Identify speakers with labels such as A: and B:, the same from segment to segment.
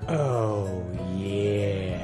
A: Oh, yeah.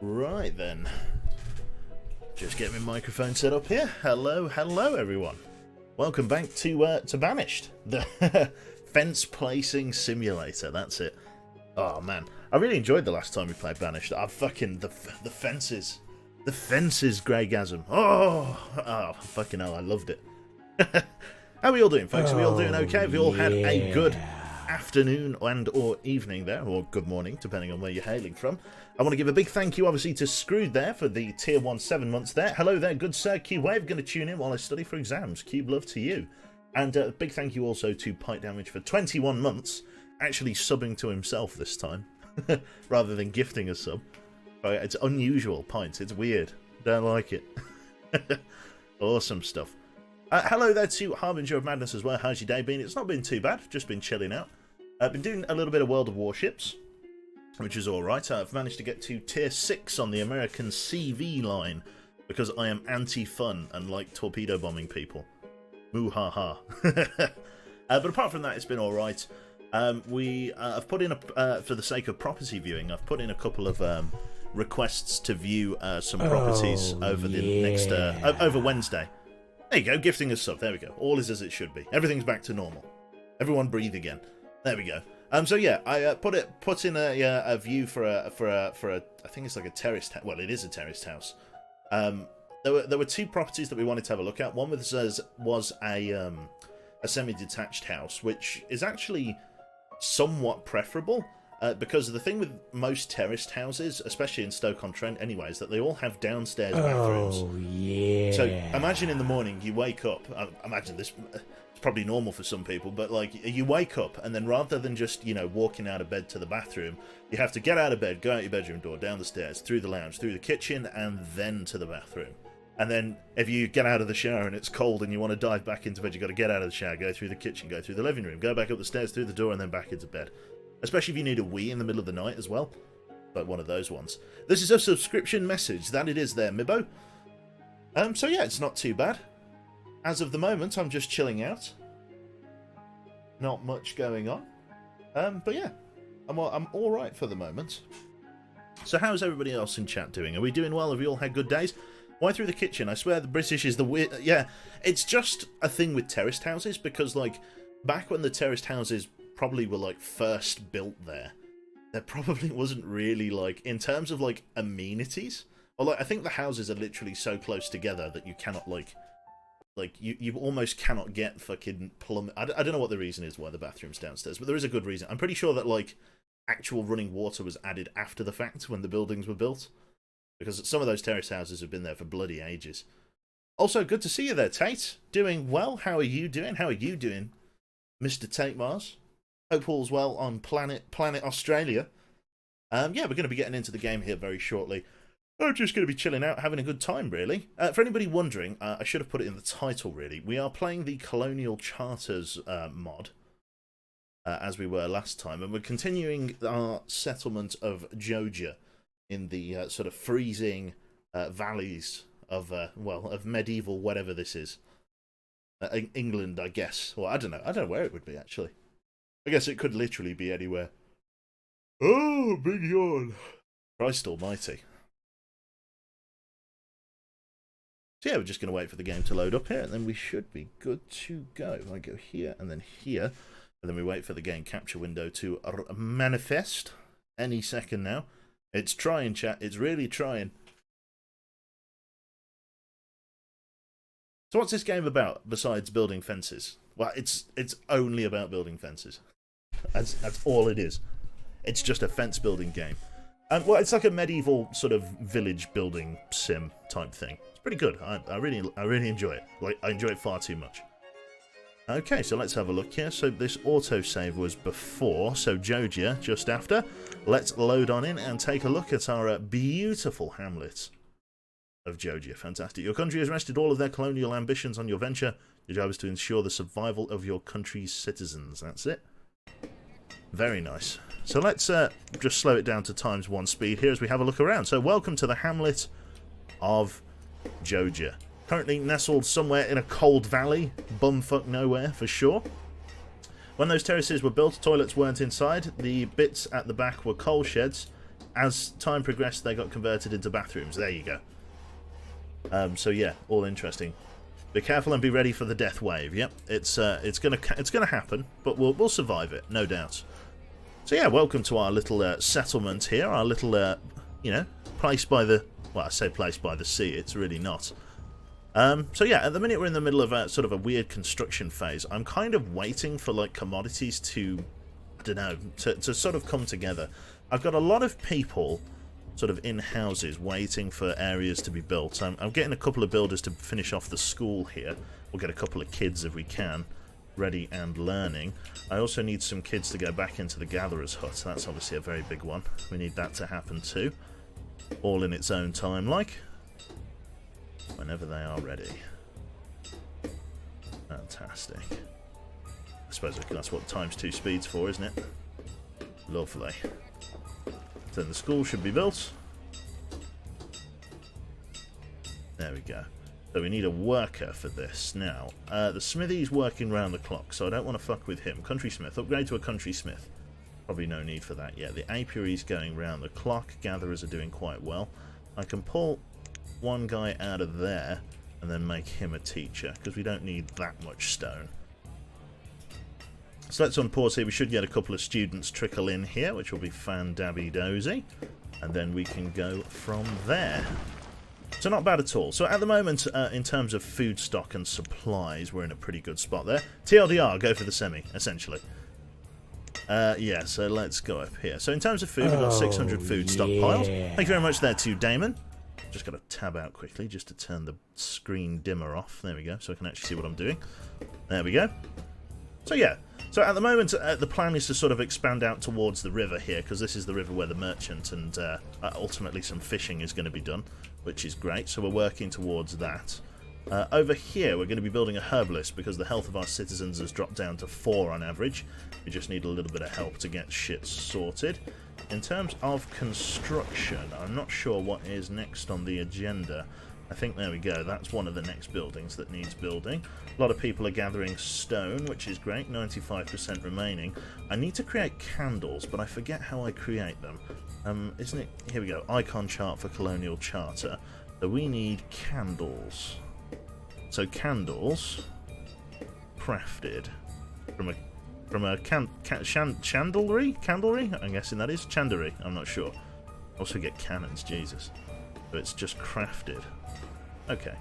B: Right then, just get my microphone set up here. Hello, everyone. Welcome back to Banished, the fence placing simulator. That's it. Oh man, I really enjoyed the last time we played Banished. I fucking the fences, Greygasm. Oh, fucking hell, I loved it. How are we all doing, folks? Are we all doing okay? Have we all had a good afternoon and or evening there, or good morning, depending on where you're hailing from? I want to give a big thank you, obviously, to Screwed there for the Tier 1 7 months there. Hello there, good sir. Cube Wave, going to tune in while I study for exams. Cube love to you. And a big thank you also to Pipe Damage for 21 months, actually subbing to himself this time, rather than gifting a sub. It's unusual, Pint. It's weird. Don't like it. Awesome stuff. Hello there to Harbinger of Madness as well. How's your day been? It's not been too bad. Just been chilling out. I've been doing a little bit of World of Warships, which is alright. I've managed to get to Tier 6 on the American CV line, because I am anti-fun and like torpedo bombing people. Moo-ha-ha. But apart from that, it's been alright. I've put in, for the sake of property viewing, I've put in a couple of requests to view some properties over the next over Wednesday. There you go, gifting a sub. There we go. All is as it should be. Everything's back to normal. Everyone breathe again. There we go. So yeah, I put in a view for a I think it's like a terraced house. Well, it is a terraced house. There were two properties that we wanted to have a look at. One was a semi-detached house, which is actually somewhat preferable. Because the thing with most terraced houses, especially in Stoke-on-Trent anyway, is that they all have downstairs bathrooms.
A: Oh, yeah.
B: So imagine in the morning you wake up, imagine this, it's probably normal for some people, but like you wake up and then rather than just, walking out of bed to the bathroom, you have to get out of bed, go out your bedroom door, down the stairs, through the lounge, through the kitchen, and then to the bathroom. And then if you get out of the shower and it's cold and you want to dive back into bed, you've got to get out of the shower, go through the kitchen, go through the living room, go back up the stairs, through the door, and then back into bed. Especially if you need a wee in the middle of the night as well. Like one of those ones. This is a subscription message. That it is there, Mibbo. So yeah, it's not too bad. As of the moment, I'm just chilling out. Not much going on. But yeah, I'm alright for the moment. So how's everybody else in chat doing? Are we doing well? Have we all had good days? Why through the kitchen? I swear the British is the weird... Yeah, it's just a thing with terraced houses, because like, back when the terraced houses probably were like first built there probably wasn't really like, in terms of like amenities, or like I think the houses are literally so close together that you cannot like like, you almost cannot get fucking plumbing. I don't know what the reason is why the bathroom's downstairs, but there is a good reason. I'm pretty sure that, like, actual running water was added after the fact when the buildings were built, because some of those terrace houses have been there for bloody ages. Also, good to see you there, Tate. Doing well. How are you doing? How are you doing, Mr. Tate Mars? Hope all's well on Planet Australia. Yeah, we're going to be getting into the game here very shortly. I'm just going to be chilling out, having a good time, really. For anybody wondering, I should have put it in the title, really. We are playing the Colonial Charters mod, as we were last time, and we're continuing our settlement of Joegia in the sort of freezing valleys of, well, of medieval whatever this is. England, I guess. Well, I don't know. I don't know where it would be, actually. I guess it could literally be anywhere. Oh, big yawn. Christ almighty. So yeah, we're just going to wait for the game to load up here, and then we should be good to go. I go here, and then here, and then we wait for the game capture window to manifest any second now. It's trying, chat. It's really trying. So what's this game about, besides building fences? Well, it's only about building fences. That's all it is. It's just a fence-building game. Well, it's like a medieval sort of village building sim type thing. It's pretty good. I really enjoy it. Like, I enjoy it far too much. Okay, so let's have a look here. So this autosave was before, so Joegia just after. Let's load on in and take a look at our beautiful hamlet of Joegia. Fantastic. Your country has rested all of their colonial ambitions on your venture. Your job is to ensure the survival of your country's citizens. That's it. Very nice. So let's just slow it down to ×1 speed here as we have a look around. So welcome to the hamlet of Joegia. Currently nestled somewhere in a cold valley. Bumfuck nowhere for sure. When those terraces were built, toilets weren't inside. The bits at the back were coal sheds. As time progressed, they got converted into bathrooms. There you go. So yeah, all interesting. Be careful and be ready for the death wave. Yep, it's gonna happen, but we'll survive it, no doubt. So yeah, welcome to our little settlement here, our little you know, place by the, well, I say place by the sea, it's really not. So yeah, at the minute we're in the middle of a sort of a weird construction phase. I'm kind of waiting for like commodities to, I don't know, to sort of come together. I've got a lot of people sort of in houses waiting for areas to be built. I'm getting a couple of builders to finish off the school here. We'll get a couple of kids if we can, ready and learning. I also need some kids to go back into the gatherer's hut. That's obviously a very big one. We need that to happen too. All in its own time, like. Whenever they are ready. Fantastic. I suppose that's what ×2 speed's for, isn't it? Lovely. Then the school should be built. There we go. So we need a worker for this. Now, the smithy's working round the clock, so I don't want to fuck with him. Country smith. Upgrade to a country smith. Probably no need for that yet. The apiary's going round the clock. Gatherers are doing quite well. I can pull one guy out of there and then make him a teacher, because we don't need that much stone. So let's unpause here. We should get a couple of students trickle in here, which will be fan-dabby-dozy. And then we can go from there. So not bad at all. So at the moment, in terms of food stock and supplies, we're in a pretty good spot there. TLDR, go for the semi, essentially. Yeah, so let's go up here. So in terms of food, we've got 600 food stockpiled. Thank you very much there to Damon. Just got to tab out quickly just to turn the screen dimmer off. There we go, so I can actually see what I'm doing. There we go. So yeah, so at the moment the plan is to sort of expand out towards the river here, because this is the river where the merchant and ultimately some fishing is going to be done, which is great. So we're working towards that. Over here we're going to be building a herbalist, because the health of our citizens has dropped down to 4 on average. We just need a little bit of help to get shit sorted. In terms of construction, I'm not sure what is next on the agenda. I think, there we go, that's one of the next buildings that needs building. A lot of people are gathering stone, which is great, 95% remaining. I need to create candles, but I forget how I create them. Isn't it? Here we go, icon chart for Colonial Charter. So we need candles. So candles crafted from a chandlery? Candlery? I'm guessing that is chandery. I'm not sure. Also get cannons, Jesus. So it's just crafted. Okay.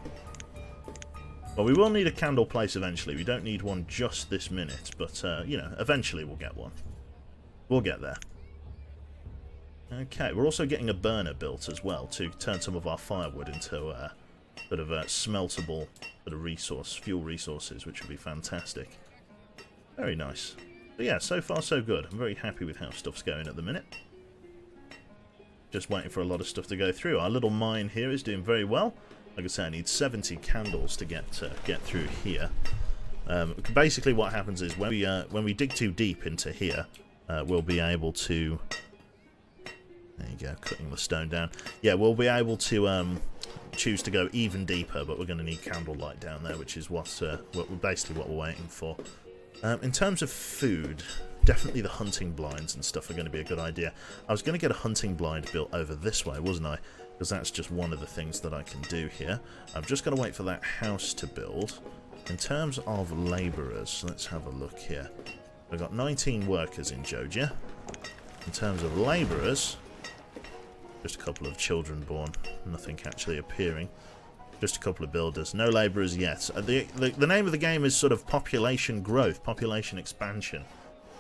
B: Well, we will need a candle place eventually. We don't need one just this minute, but, you know, eventually we'll get one. We'll get there. Okay, we're also getting a burner built as well to turn some of our firewood into sort of smeltable sort of fuel resources, which would be fantastic. Very nice. But yeah, so far so good. I'm very happy with how stuff's going at the minute. Just waiting for a lot of stuff to go through. Our little mine here is doing very well. Like I say, I need 70 candles to get through here. Basically, what happens is when we dig too deep into here, we'll be able to. There you go, cutting the stone down. Yeah, we'll be able to choose to go even deeper, but we're going to need candlelight down there, which is basically what we're waiting for. In terms of food, definitely the hunting blinds and stuff are going to be a good idea. I was going to get a hunting blind built over this way, wasn't I? Because that's just one of the things that I can do here. I'm just going to wait for that house to build. In terms of labourers, let's have a look here. We've got 19 workers in Joegia. In terms of labourers, just a couple of children born, nothing actually appearing. Just a couple of builders, no labourers yet. The name of the game is sort of population growth, population expansion.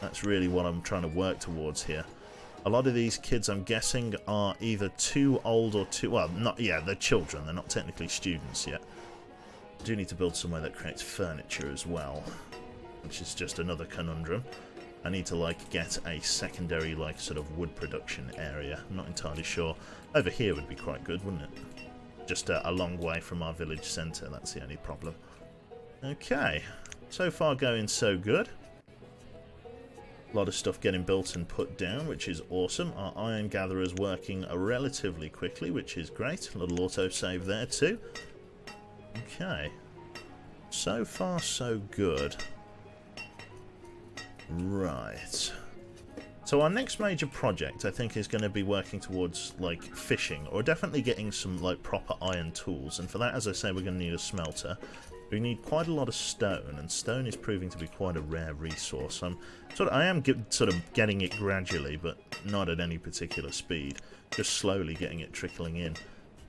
B: That's really what I'm trying to work towards here. A lot of these kids, I'm guessing, are either too old or too... Well, they're children. They're not technically students yet. I do need to build somewhere that creates furniture as well, which is just another conundrum. I need to, like, get a secondary, like, sort of wood production area. I'm not entirely sure. Over here would be quite good, wouldn't it? Just a long way from our village centre. That's the only problem. Okay. So far going so good. A lot of stuff getting built and put down, which is awesome. Our iron gatherer is working relatively quickly, which is great. A little autosave there too. Okay. So far so good. Right. So our next major project, I think, is going to be working towards, like, fishing, or definitely getting some, like, proper iron tools. And for that, as I say, we're going to need a smelter. We need quite a lot of stone, and stone is proving to be quite a rare resource. I am sort of getting it gradually, but not at any particular speed. Just slowly getting it trickling in.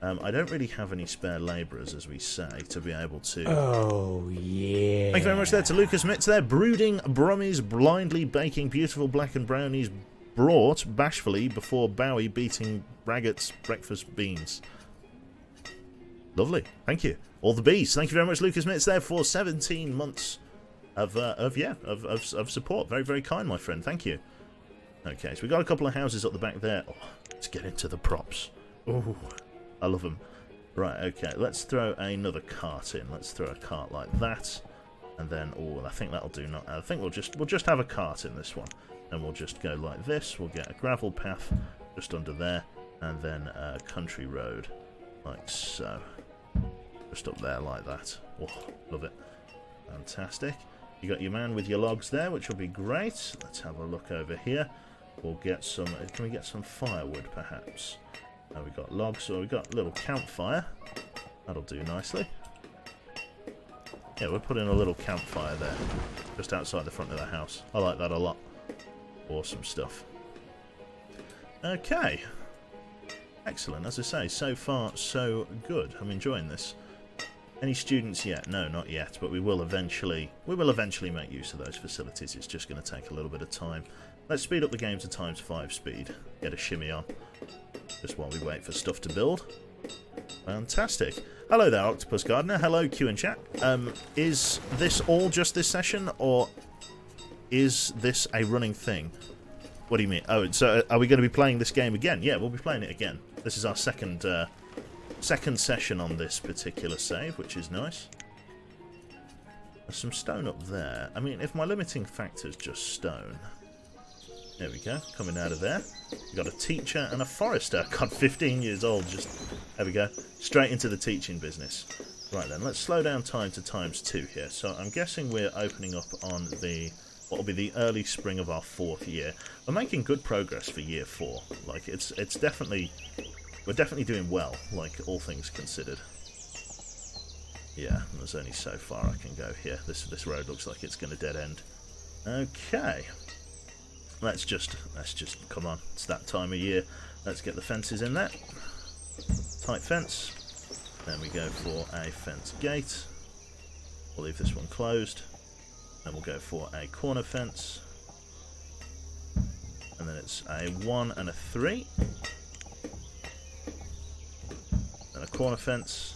B: I don't really have any spare labourers, as we say, to be able to...
A: Oh, yeah.
B: Thank you very much there to Lucas Mitz there. Brooding brummies, blindly baking beautiful blackened brownies, brought bashfully before Bowie beating Braggart's breakfast beans. Lovely. Thank you. All the bees. Thank you very much, Lucas Mitz there, for 17 months of support. Very, very kind, my friend. Thank you. Okay, so we've got a couple of houses up the back there. Oh, let's get into the props. Ooh. I love them. Right, okay, let's throw another cart in. Let's throw a cart like that. And then, oh, I think that'll do. I think we'll just have a cart in this one. And we'll just go like this. We'll get a gravel path just under there. And then a country road, like so. Just up there like that. Oh, love it. Fantastic. You got your man with your logs there, which will be great. Let's have a look over here. We'll get some... Can we get some firewood, perhaps? We've got logs, so we've got a little campfire. That'll do nicely. Yeah, we're putting a little campfire there, just outside the front of the house. I like that a lot. Awesome stuff. Okay. Excellent, as I say, so far so good. I'm enjoying this. Any students yet? No, not yet, but we will eventually make use of those facilities. It's just going to take a little bit of time. Let's speed up the game to ×5 speed. Get a shimmy on. Just while we wait for stuff to build. Fantastic. Hello there, Octopus Gardener. Hello, Q and chat. Is this all just this session, or is this a running thing? What do you mean? Oh, so are we going to be playing this game again? Yeah, we'll be playing it again. This is our second session on this particular save, which is nice. There's some stone up there. I mean, if my limiting factor is just stone... There we go, coming out of there. We've got a teacher and a forester. God, 15 years old, just... There we go. Straight into the teaching business. Right then, let's slow down time to ×2 here. So I'm guessing we're opening up on the... what will be the early spring of our 4th year. We're making good progress for year 4. Like, it's definitely... We're definitely doing well, like, all things considered. Yeah, there's only so far I can go here. This road looks like it's going to dead end. Okay. Let's just come on. It's that time of year. Let's get the fences in there. Tight fence. Then we go for a fence gate. We'll leave this one closed. Then we'll go for a corner fence. And then it's a 1 and a 3. And a corner fence.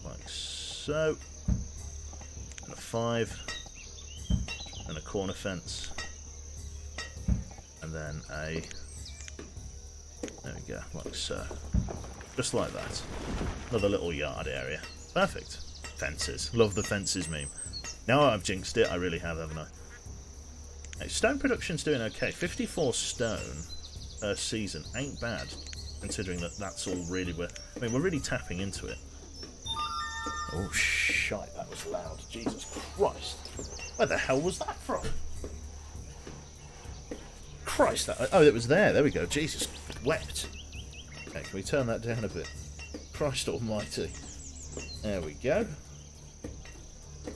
B: Like so. And a 5. And a corner fence. And then a... There we go, like so. Just like that. Another little yard area. Perfect. Fences. Love the fences meme. Now I've jinxed it, I really have, haven't I? Hey, stone production's doing okay. 54 stone per season ain't bad, considering that that's all really we're... I mean, we're really tapping into it. Oh, shite, that was loud. Jesus Christ. Where the hell was that from? Christ, that... Oh, it was there. There we go. Jesus wept. Okay, can we turn that down a bit? Christ almighty. There we go.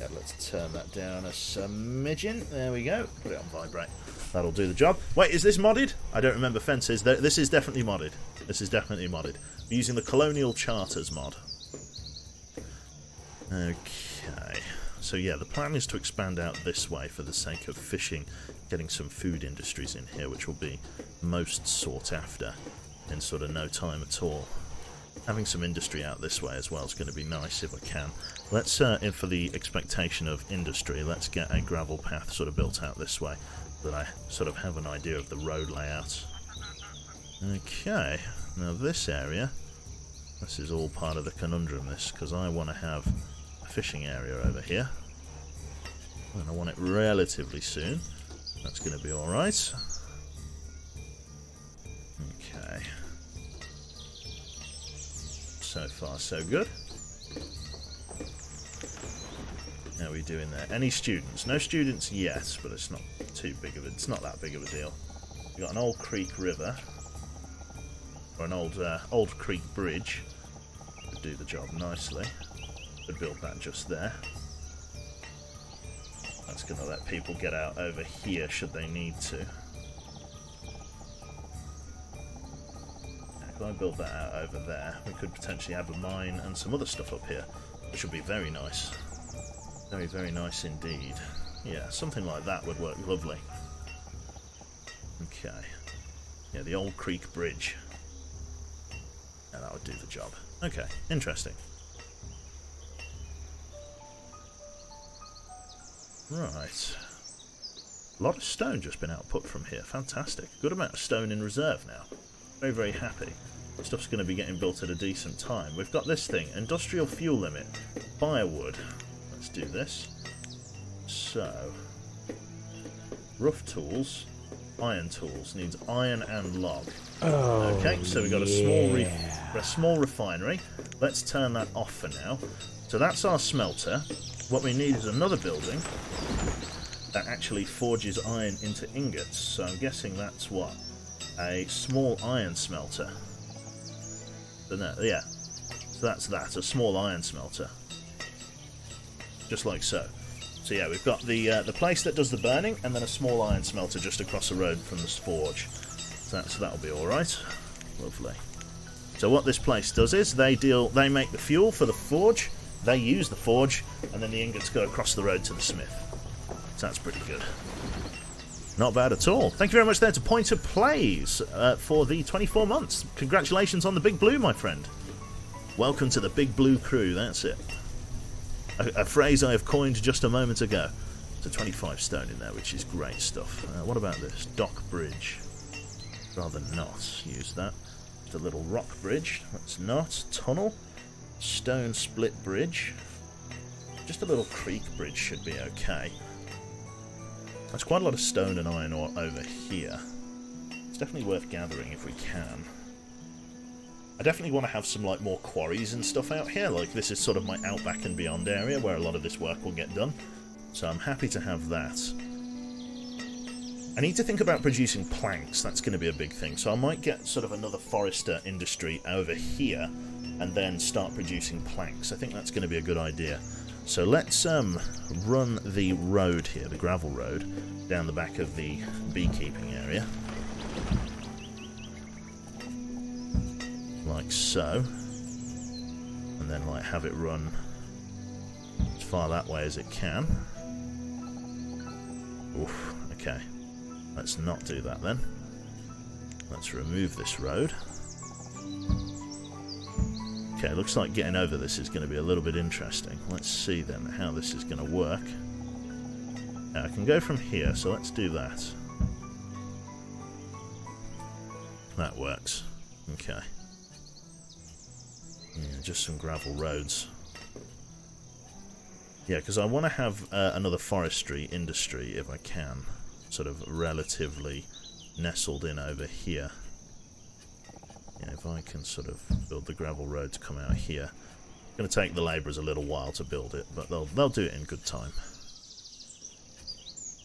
B: Yeah, let's turn that down a smidgen. There we go. Put it on vibrate. That'll do the job. Wait, is this modded? I don't remember fences. This is definitely modded. This is definitely modded. We're using the Colonial Charters mod. Okay. So yeah, the plan is to expand out this way for the sake of fishing, getting some food industries in here, which will be most sought after in sort of no time at all. Having some industry out this way as well is going to be nice if I can. Let's, in for the expectation of industry, let's get a gravel path sort of built out this way, so that I sort of have an idea of the road layout. Okay, now this area, this is all part of the conundrum, this, because I want to have a fishing area over here. And I want it relatively soon. That's going to be alright. Okay. So far, so good. How are we doing there? Any students? No students yet, but it's not too big of a... It's not that big of a deal. We've got an old creek river. Or an old creek bridge. Could do the job nicely. Could build that just there. That's going to let people get out over here should they need to. If I build that out over there, we could potentially have a mine and some other stuff up here, which would be very nice. Very, very nice indeed. Yeah, something like that would work lovely. Okay. Yeah, the old creek bridge. Yeah, that would do the job. Okay, interesting. Right. A lot of stone just been output from here. Fantastic. Good amount of stone in reserve now. Very, very happy. Stuff's going to be getting built at a decent time. We've got this thing. Industrial fuel limit. Firewood. Let's do this. So. Rough tools. Iron tools. Needs iron and log.
A: Oh,
B: okay, so we've got a small refinery. Let's turn that off for now. So that's our smelter. What we need is another building that actually forges iron into ingots. So I'm guessing that's what? A small iron smelter. So no, yeah. So that's that, a small iron smelter. Just like so. So yeah, we've got the place that does the burning, and then a small iron smelter just across the road from the forge. So that'll be alright. Lovely. So what this place does is they make the fuel for the forge, they use the forge, and then the ingots go across the road to the smith. So that's pretty good. Not bad at all. Thank you very much there to Pointer Plays for the 24 months. Congratulations on the Big Blue, my friend. Welcome to the Big Blue crew, that's it. A phrase I have coined just a moment ago. There's a 25 stone in there, which is great stuff. What about this? Dock bridge. Rather not use that. Just a little rock bridge. That's not. Tunnel. Stone split bridge. Just a little creek bridge should be okay. That's quite a lot of stone and iron ore over here. It's definitely worth gathering if we can. I definitely want to have some like more quarries and stuff out here. Like this is sort of my Outback and Beyond area where a lot of this work will get done. So I'm happy to have that. I need to think about producing planks. That's going to be a big thing. So I might get sort of another forester industry over here and then start producing planks. I think that's going to be a good idea. So let's run the road here, the gravel road, down the back of the beekeeping area. Like so. and then like have it run as far that way as it can. Oof, okay. Let's not do that then. Let's remove this road. Okay, looks like getting over this is going to be a little bit interesting. Let's see then how this is going to work. Now, I can go from here, so let's do that. That works. Okay. Yeah, just some gravel roads. Yeah, because I want to have another forestry industry, if I can. Sort of relatively nestled in over here. Yeah, if I can sort of build the gravel road to come out here. It's going to take the labourers a little while to build it, but they'll do it in good time.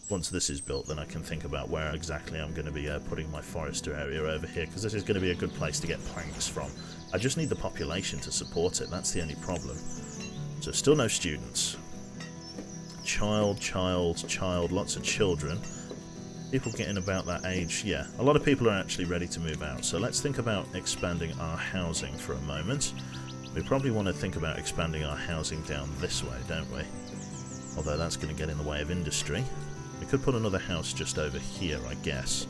B: Once this is built, then I can think about where exactly I'm going to be putting my forester area over here, because this is going to be a good place to get planks from. I just need the population to support it, that's the only problem. So still no students. Child, lots of children. People getting about that age, yeah. A lot of people are actually ready to move out, so let's think about expanding our housing for a moment. We probably want to think about expanding our housing down this way, don't we? Although that's going to get in the way of industry. We could put another house just over here, I guess.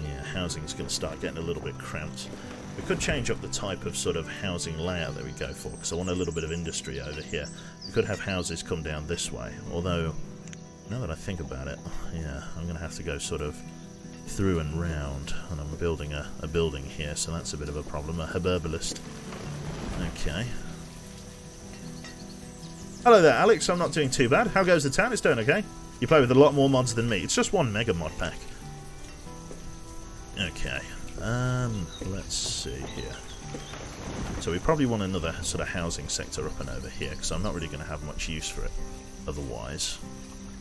B: Yeah, housing's going to start getting a little bit cramped. We could change up the type of sort of housing layout that we go for, because I want a little bit of industry over here. We could have houses come down this way, although, now that I think about it, yeah, I'm going to have to go sort of through and round, and I'm building a building here, so that's a bit of a problem, a herbalist. Okay. Hello there, Alex, I'm not doing too bad. How goes the town? It's doing okay. You play with a lot more mods than me. It's just one mega mod pack. Okay. Let's see here. So we probably want another sort of housing sector up and over here, because I'm not really going to have much use for it otherwise.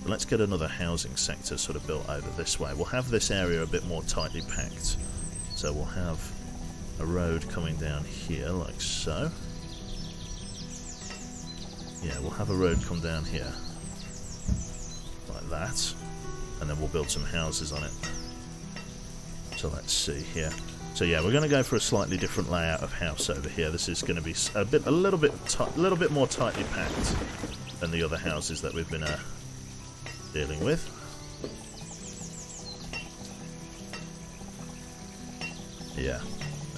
B: But let's get another housing sector sort of built over this way. We'll have this area a bit more tightly packed. So we'll have a road coming down here, like so. Yeah, we'll have a road come down here. Like that. And then we'll build some houses on it. So let's see here. So yeah, we're going to go for a slightly different layout of house over here. This is going to be a little bit more tightly packed than the other houses that we've been dealing with. Yeah.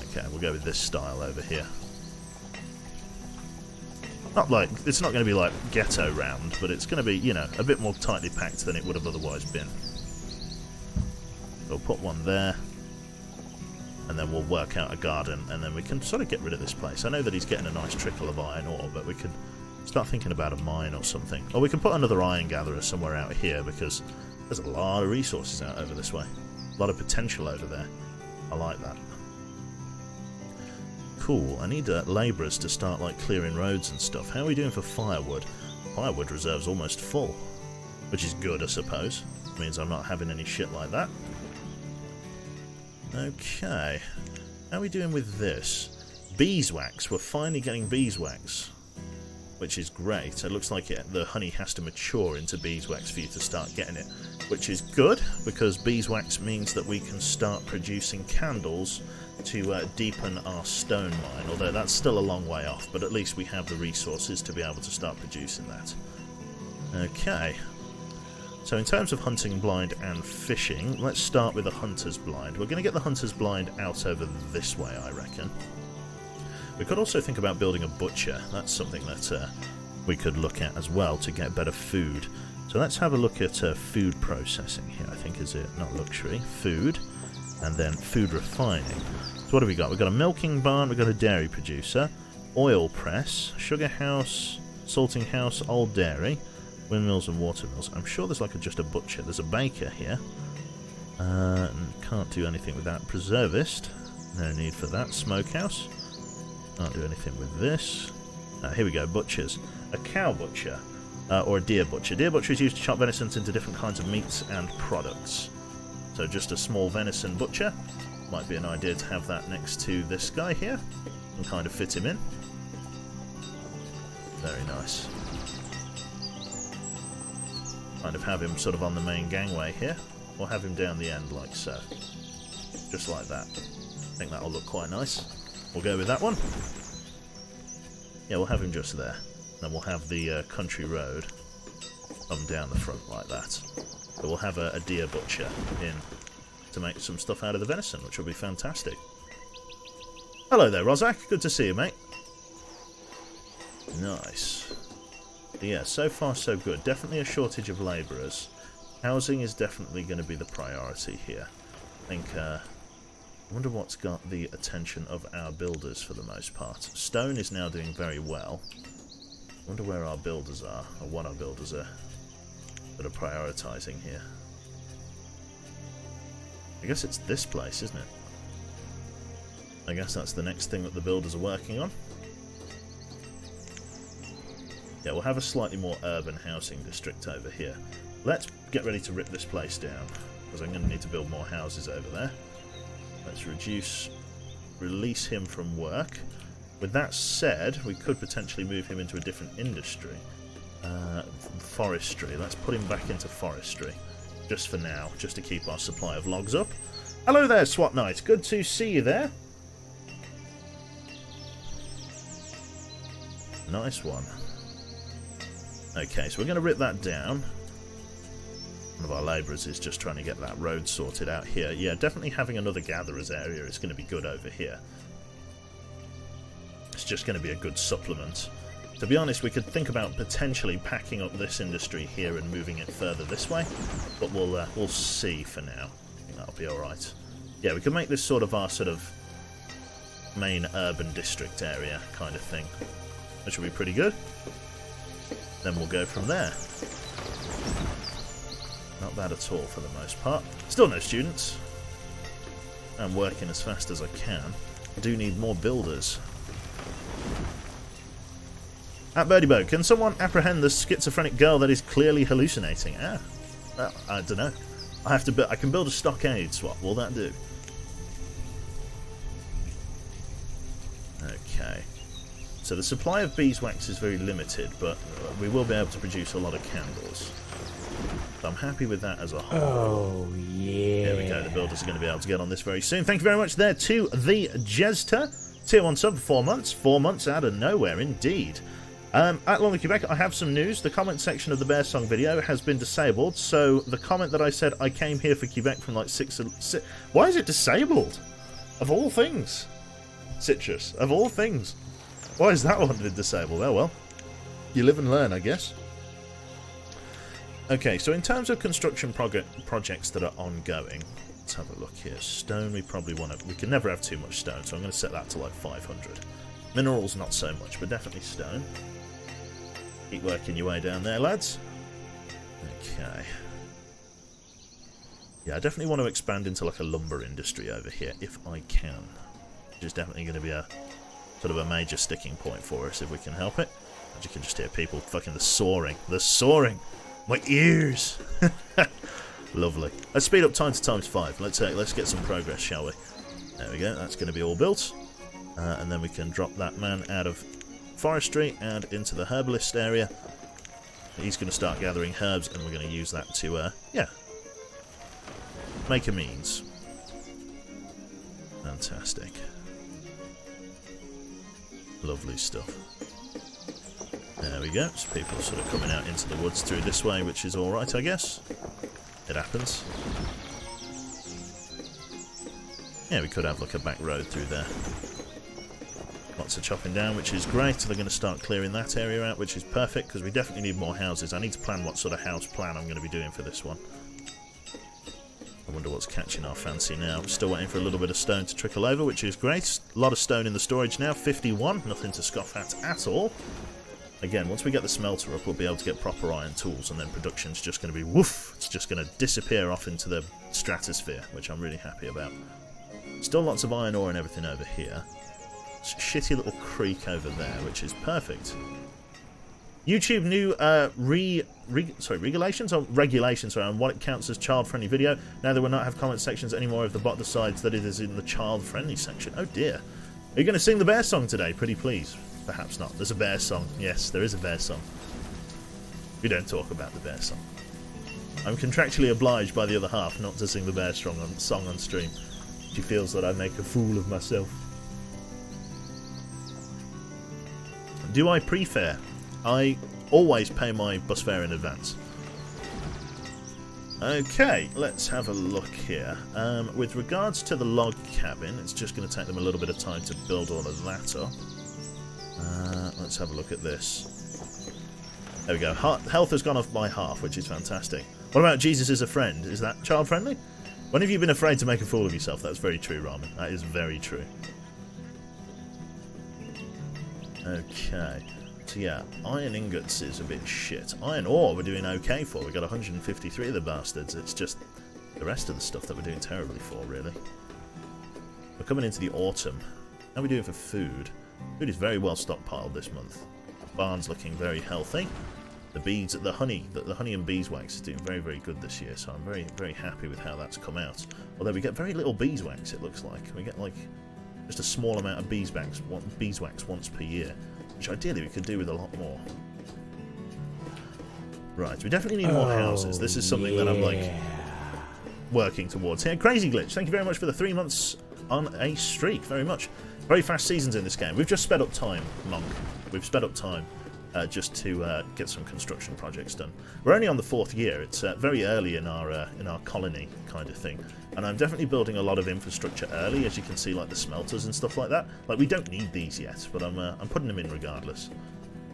B: Okay, we'll go with this style over here. It's not going to be like ghetto round, but it's going to be, you know, a bit more tightly packed than it would have otherwise been. We'll put one there. And then we'll work out a garden, and then we can sort of get rid of this place. I know that he's getting a nice trickle of iron ore, but we could start thinking about a mine or something. Or we can put another iron gatherer somewhere out here, because there's a lot of resources out over this way. A lot of potential over there. I like that. Cool. I need labourers to start like clearing roads and stuff. How are we doing for firewood? Firewood reserve's almost full, which is good, I suppose. It means I'm not having any shit like that. Okay, how are we doing with this? Beeswax, we're finally getting beeswax, which is great. It looks like the honey has to mature into beeswax for you to start getting it, which is good, because beeswax means that we can start producing candles to deepen our stone mine, although that's still a long way off, but at least we have the resources to be able to start producing that. Okay. So in terms of hunting blind and fishing, let's start with the hunter's blind. We're going to get the hunter's blind out over this way, I reckon. We could also think about building a butcher. That's something that we could look at as well to get better food. So let's have a look at food processing here, I think, is it? Not luxury. Food. And then food refining. So what have we got? We've got a milking barn, we've got a dairy producer, oil press, sugar house, salting house, old dairy, windmills and watermills. I'm sure there's like just a butcher. There's a baker here. Can't do anything with that. Preservist. No need for that. Smokehouse. Can't do anything with this. Here we go. Butchers. A cow butcher. Or a deer butcher. Deer butcher is used to chop venison into different kinds of meats and products. So just a small venison butcher. Might be an idea to have that next to this guy here. And kind of fit him in. Very nice. Kind of have him sort of on the main gangway here, or have him down the end like so. Just like that. I think that'll look quite nice. We'll go with that one. Yeah, we'll have him just there. Then we'll have the country road come down the front like that. But we'll have a deer butcher in to make some stuff out of the venison, which will be fantastic. Hello there, Rozak. Good to see you, mate. Nice. Yeah, so far so good. Definitely a shortage of labourers. Housing is definitely going to be the priority here. I think, I wonder what's got the attention of our builders for the most part. Stone is now doing very well. I wonder where our builders are, or what our builders are that are prioritising here. I guess it's this place, isn't it? I guess that's the next thing that the builders are working on. Yeah, we'll have a slightly more urban housing district over here. Let's get ready to rip this place down, because I'm going to need to build more houses over there. Let's release him from work. With that said, we could potentially move him into a different industry. Forestry. Let's put him back into forestry. Just for now, just to keep our supply of logs up. Hello there, SWAT Knight. Good to see you there. Nice one. Okay, so we're going to rip that down. One of our labourers is just trying to get that road sorted out here. Yeah, definitely having another gatherers area is going to be good over here. It's just going to be a good supplement. To be honest, we could think about potentially packing up this industry here and moving it further this way, but we'll see for now. I think that'll be alright. Yeah, we could make this sort of our main urban district area kind of thing, which will be pretty good. Then we'll go from there. Not bad at all for the most part. Still no students. I'm working as fast as I can. I do need more builders. At Birdie can someone apprehend the schizophrenic girl that is clearly hallucinating? Well, I don't know. I can build a stockade swap. Will that do? Okay. So the supply of beeswax is very limited, but we will be able to produce a lot of candles. So I'm happy with that as a whole.
A: Oh, yeah.
B: There we go. The builders are going to be able to get on this very soon. Thank you very much there to the Jester. Tier 1 sub for 4 months. 4 months out of nowhere, indeed. At Lonely Quebec, I have some news. The comment section of the Bear Song video has been disabled, so the comment that I said I came here for Quebec from like 6... Why is it disabled? Of all things. Citrus, of all things. Why is that one disabled? Oh well. You live and learn, I guess. Okay, so in terms of construction projects that are ongoing, let's have a look here. Stone, we probably want to... We can never have too much stone, so I'm going to set that to like 500. Minerals, not so much, but definitely stone. Keep working your way down there, lads. Okay. Yeah, I definitely want to expand into like a lumber industry over here, if I can. Which is definitely going to be a sort of a major sticking point for us, if we can help it. As you can just hear people fucking the soaring. The soaring! My ears! Lovely. Let's speed up time to ×5. Let's get some progress, shall we? There we go, that's going to be all built. And then we can drop that man out of forestry and into the herbalist area. He's going to start gathering herbs, and we're going to use that to, yeah, make a means. Fantastic. Lovely stuff. There we go. So people are sort of coming out into the woods through this way, which is alright, I guess. It happens. Yeah, we could have like a back road through there. Lots of chopping down, which is great. They're going to start clearing that area out, which is perfect, because we definitely need more houses. I need to plan what sort of house plan I'm going to be doing for this one. I wonder what's catching our fancy now. I'm still waiting for a little bit of stone to trickle over, which is great. A lot of stone in the storage now, 51. Nothing to scoff at all. Again, once we get the smelter up, we'll be able to get proper iron tools, and then production's just going to be woof. It's just going to disappear off into the stratosphere, which I'm really happy about. Still lots of iron ore and everything over here. Shitty little creek over there, which is perfect. YouTube new regulations on what it counts as child-friendly video. Now they will not have comment sections anymore if the bot decides that it is in the child-friendly section. Oh dear. Are you going to sing the bear song today? Pretty please. Perhaps not. There's a bear song. Yes, there is a bear song. We don't talk about the bear song. I'm contractually obliged by the other half not to sing the bear song on stream. She feels that I make a fool of myself. Do I pre-fare? I always pay my bus fare in advance. Okay, let's have a look here. With regards to the log cabin, it's just going to take them a little bit of time to build all of that up. Let's have a look at this. There we go. Health has gone off by half, which is fantastic. What about Jesus is a friend? Is that child-friendly? When have you been afraid to make a fool of yourself? That's very true, Ramen. That is very true. Okay. So yeah, iron ingots is a bit shit. Iron ore we're doing okay for. We got 153 of the bastards. It's just the rest of the stuff that we're doing terribly for, really. We're coming into the autumn. How are we doing for food? Food is very well stockpiled this month. Barn's looking very healthy. The honey and beeswax is doing very, very good this year, so I'm very, very happy with how that's come out. Although we get very little beeswax, it looks like. We get like just a small amount of beeswax once per year, which ideally we could do with a lot more. Right, we definitely need more houses. This is something that I'm like working towards here. Crazy Glitch, thank you very much for the 3 months on a streak. Very much. Very fast seasons in this game. We've just sped up time, Monk. We've sped up time just to get some construction projects done. We're only on the 4th year. It's very early in our colony kind of thing, and I'm definitely building a lot of infrastructure early, as you can see, like the smelters and stuff like that. Like, we don't need these yet, but I'm putting them in regardless.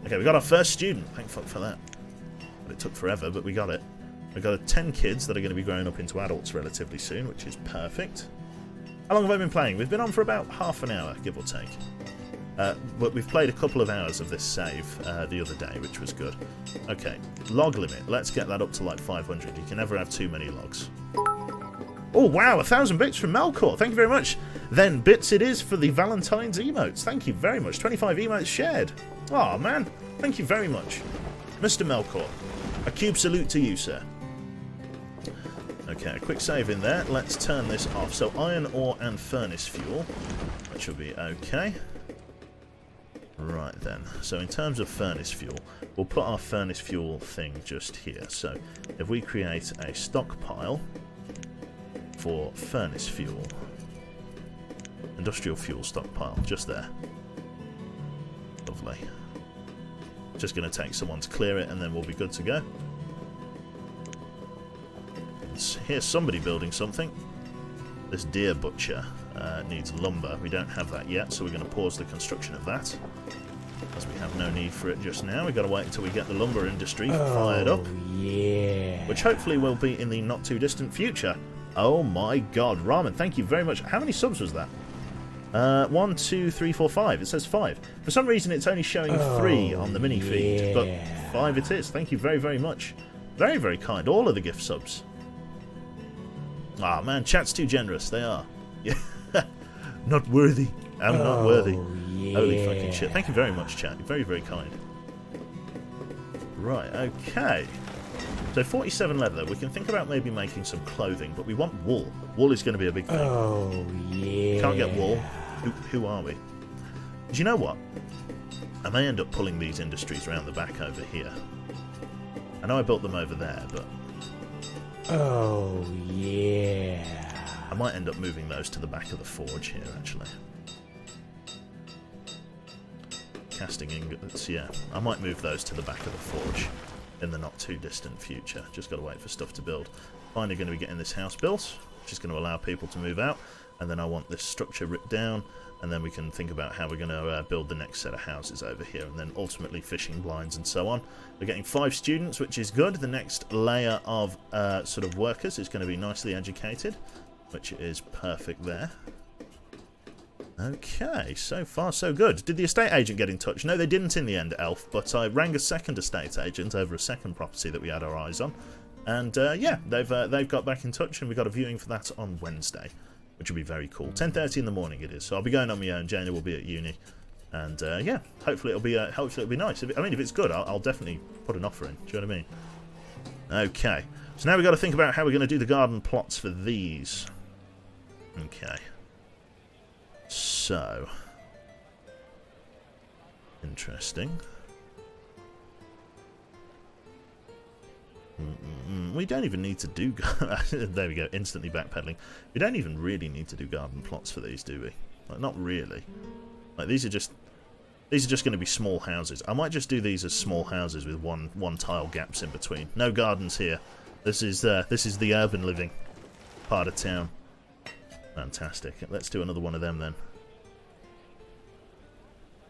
B: Okay, we got our first student. Thank fuck for that. But it took forever, but we got it. We've got 10 kids that are going to be growing up into adults relatively soon, which is perfect. How long have I been playing? We've been on for about half an hour, give or take. But we've played a couple of hours of this save the other day, which was good. Okay, log limit. Let's get that up to like 500. You can never have too many logs. Oh, wow, 1,000 bits from Melkor. Thank you very much. Then bits it is for the Valentine's emotes. Thank you very much. 25 emotes shared. Oh, man. Thank you very much. Mr. Melkor. A cube salute to you, sir. Okay, a quick save in there. Let's turn this off. So iron ore and furnace fuel, which will be okay. Right then, so in terms of furnace fuel, we'll put our furnace fuel thing just here. So if we create a stockpile for furnace fuel, industrial fuel stockpile, just there. Lovely. Just going to take someone to clear it and then we'll be good to go. Here's somebody building something. This deer butcher needs lumber. We don't have that yet, so we're going to pause the construction of that, as we have no need for it just now. We've got to wait until we get the lumber industry fired up.
A: Yeah.
B: Which hopefully will be in the not too distant future. Oh my god, Ramen, thank you very much. How many subs was that? 1, 2, 3, 4, 5. It says 5. For some reason it's only showing 3 on the mini feed, but 5 it is. Thank you very, very much. Very, very kind. All of the gift subs. Ah, man, chat's too generous. They are. Yeah. Not worthy. I'm not worthy.
A: Yeah.
B: Holy fucking shit. Thank you very much, chat. You're very, very kind. Right, okay. So 47 leather. We can think about maybe making some clothing, but we want wool. Wool is going to be a big thing.
A: Oh, yeah.
B: Can't get wool. Who are we? Do you know what? I may end up pulling these industries around the back over here. I know I built them over there, but...
A: Oh, yeah.
B: I might end up moving those to the back of the forge here, actually. Casting ingots, yeah. I might move those to the back of the forge in the not too distant future. Just got to wait for stuff to build. Finally going to be getting this house built, which is going to allow people to move out. And then I want this structure ripped down, and then we can think about how we're going to build the next set of houses over here, and then ultimately fishing blinds and so on. We're getting 5 students, which is good. The next layer of sort of workers is going to be nicely educated, which is perfect there. Okay, so far so good. Did the estate agent get in touch? No, they didn't in the end, Elf, but I rang a second estate agent over a second property that we had our eyes on, and yeah, they've got back in touch, and we got a viewing for that on Wednesday, which will be very cool. 10:30 in the morning it is, so I'll be going on my own. Jana will be at uni, and yeah, hopefully it'll be nice. I mean, if it's good, I'll definitely put an offer in. Do you know what I mean? Okay, so now we've got to think about how we're going to do the garden plots for these. Okay. So, interesting. We don't even need to do... there we go, instantly backpedaling. We don't even really need to do garden plots for these, do we? Like, not really. Like, these are just These are just going to be small houses. I might just do these as small houses with one tile gaps in between. No gardens here. This is the urban living part of town. Fantastic. Let's do another one of them then.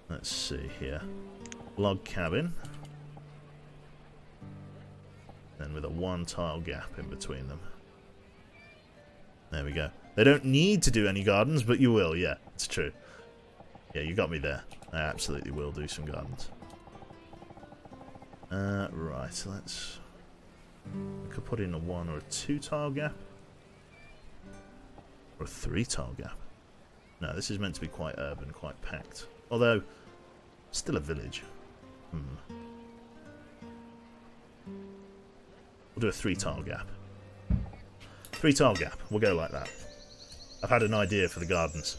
B: Let's see here. Log cabin. Then with a one tile gap in between them. There we go. They don't need to do any gardens, but you will, yeah. It's true. Yeah, you got me there. I absolutely will do some gardens. Right, let's... We could put in a 1 or a 2 tile gap. Or a 3 tile gap. No, this is meant to be quite urban, quite packed. Although, still a village. We'll do a 3 tile gap. 3 tile gap. We'll go like that. I've had an idea for the gardens.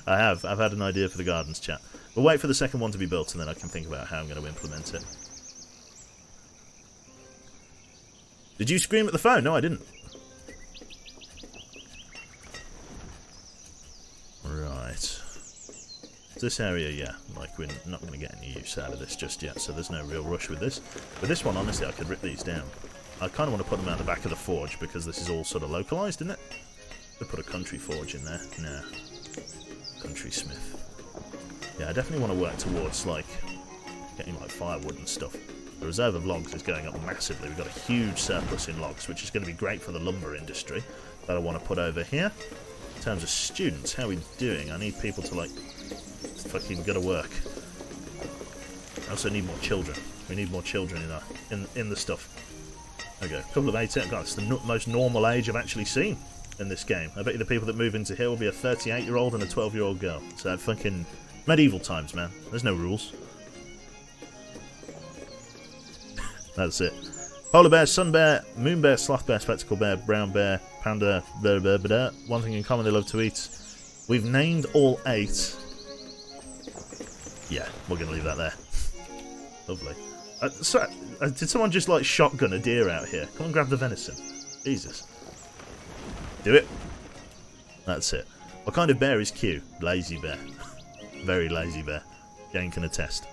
B: I have. I've had an idea for the gardens, chat. We'll wait for the second one to be built and then I can think about how I'm going to implement it. Did you scream at the phone? No, I didn't. Right. This area, yeah, like we're not going to get any use out of this just yet, so there's no real rush with this. With this one, honestly, I could rip these down. I kind of want to put them out the back of the forge because this is all sort of localised, isn't it? Could put a country forge in there. Nah. Country smith. Yeah, I definitely want to work towards, like, getting, like, firewood and stuff. The reserve of logs is going up massively. We've got a huge surplus in logs, which is going to be great for the lumber industry that I want to put over here. In terms of students, how are we doing? I need people to, like, fucking go to work. I also need more children. We need more children in the stuff. Okay, a couple of 18. God, it's the most normal age I've actually seen in this game. I bet you the people that move into here will be a 38-year-old and a 12-year-old girl. So fucking medieval times, man. There's no rules. That's it. Polar bear, sun bear, moon bear, sloth bear, spectacle bear, brown bear, panda, blah, blah, blah, blah. One thing in common, they love to eat. We've named all 8. Yeah, we're going to leave that there. Lovely. Did someone just, like, shotgun a deer out here? Come on, grab the venison. Jesus. Do it. That's it. What kind of bear is Q? Lazy bear. Very lazy bear. Jane can attest.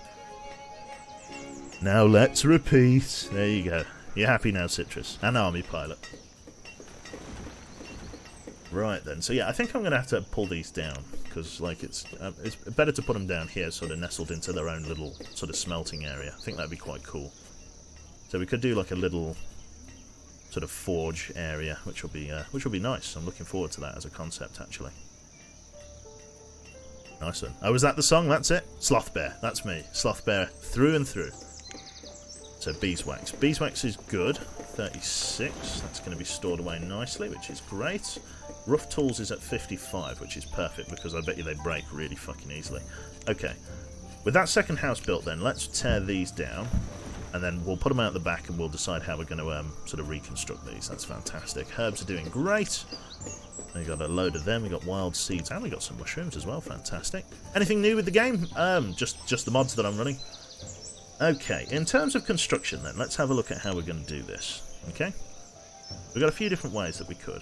B: Now let's repeat. There you go. You're happy now, Citrus. An army pilot. Right then. So yeah, I think I'm going to have to pull these down. Because, like, it's better to put them down here, sort of nestled into their own little sort of smelting area. I think that'd be quite cool. So we could do, like, a little sort of forge area, which will be nice. I'm looking forward to that as a concept, actually. Nice one. Oh, was that the song? That's it? Sloth bear. That's me. Sloth bear through and through. So beeswax. Beeswax is good. 36. That's going to be stored away nicely, which is great. Rough tools is at 55, which is perfect because I bet you they break really fucking easily. Okay. With that second house built then, let's tear these down. And then we'll put them out the back and we'll decide how we're going to sort of reconstruct these. That's fantastic. Herbs are doing great. We got a load of them. We got wild seeds and we got some mushrooms as well. Fantastic. Anything new with the game? Just the mods that I'm running. Okay, in terms of construction then, let's have a look at how we're going to do this. Okay? We've got a few different ways that we could.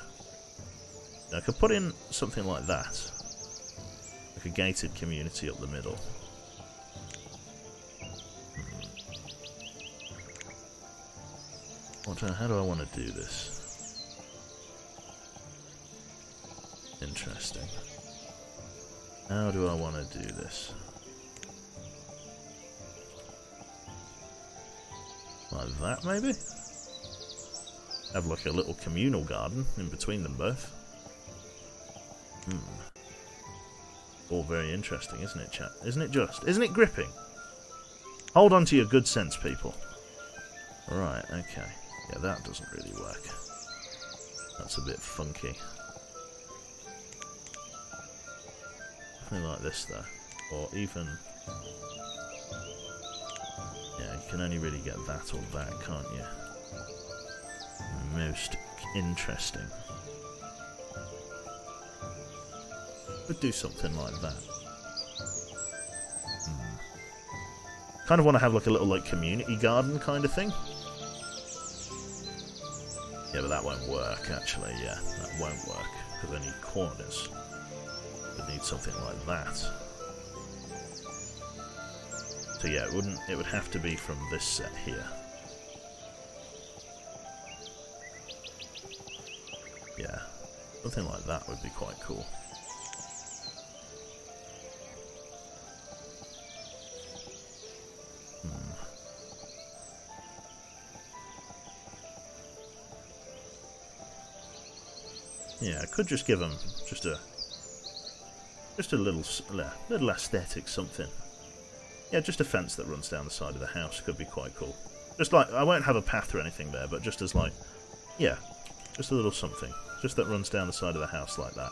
B: Now, I could put in something like that. Like a gated community up the middle. How do I want to do this? Interesting. How do I want to do this? Like that, maybe? Have like a little communal garden in between them both. All very interesting, isn't it, chat? Isn't it just? Isn't it gripping? Hold on to your good sense, people. Right, okay. Yeah, that doesn't really work. That's a bit funky. Something like this, though. Or even... Yeah, you can only really get that or that, can't you? Most interesting. Could do something like that. Kind of want to have like a little like community garden kind of thing. Yeah, but that won't work, actually. Yeah, that won't work, because I need corners. I need something like that. So yeah, it would have to be from this set here. Yeah, something like that would be quite cool. Yeah, I could just give them just a little aesthetic something. Yeah, just a fence that runs down the side of the house could be quite cool. Just like, I won't have a path or anything there, but just as like, yeah, just a little something. Just that runs down the side of the house like that.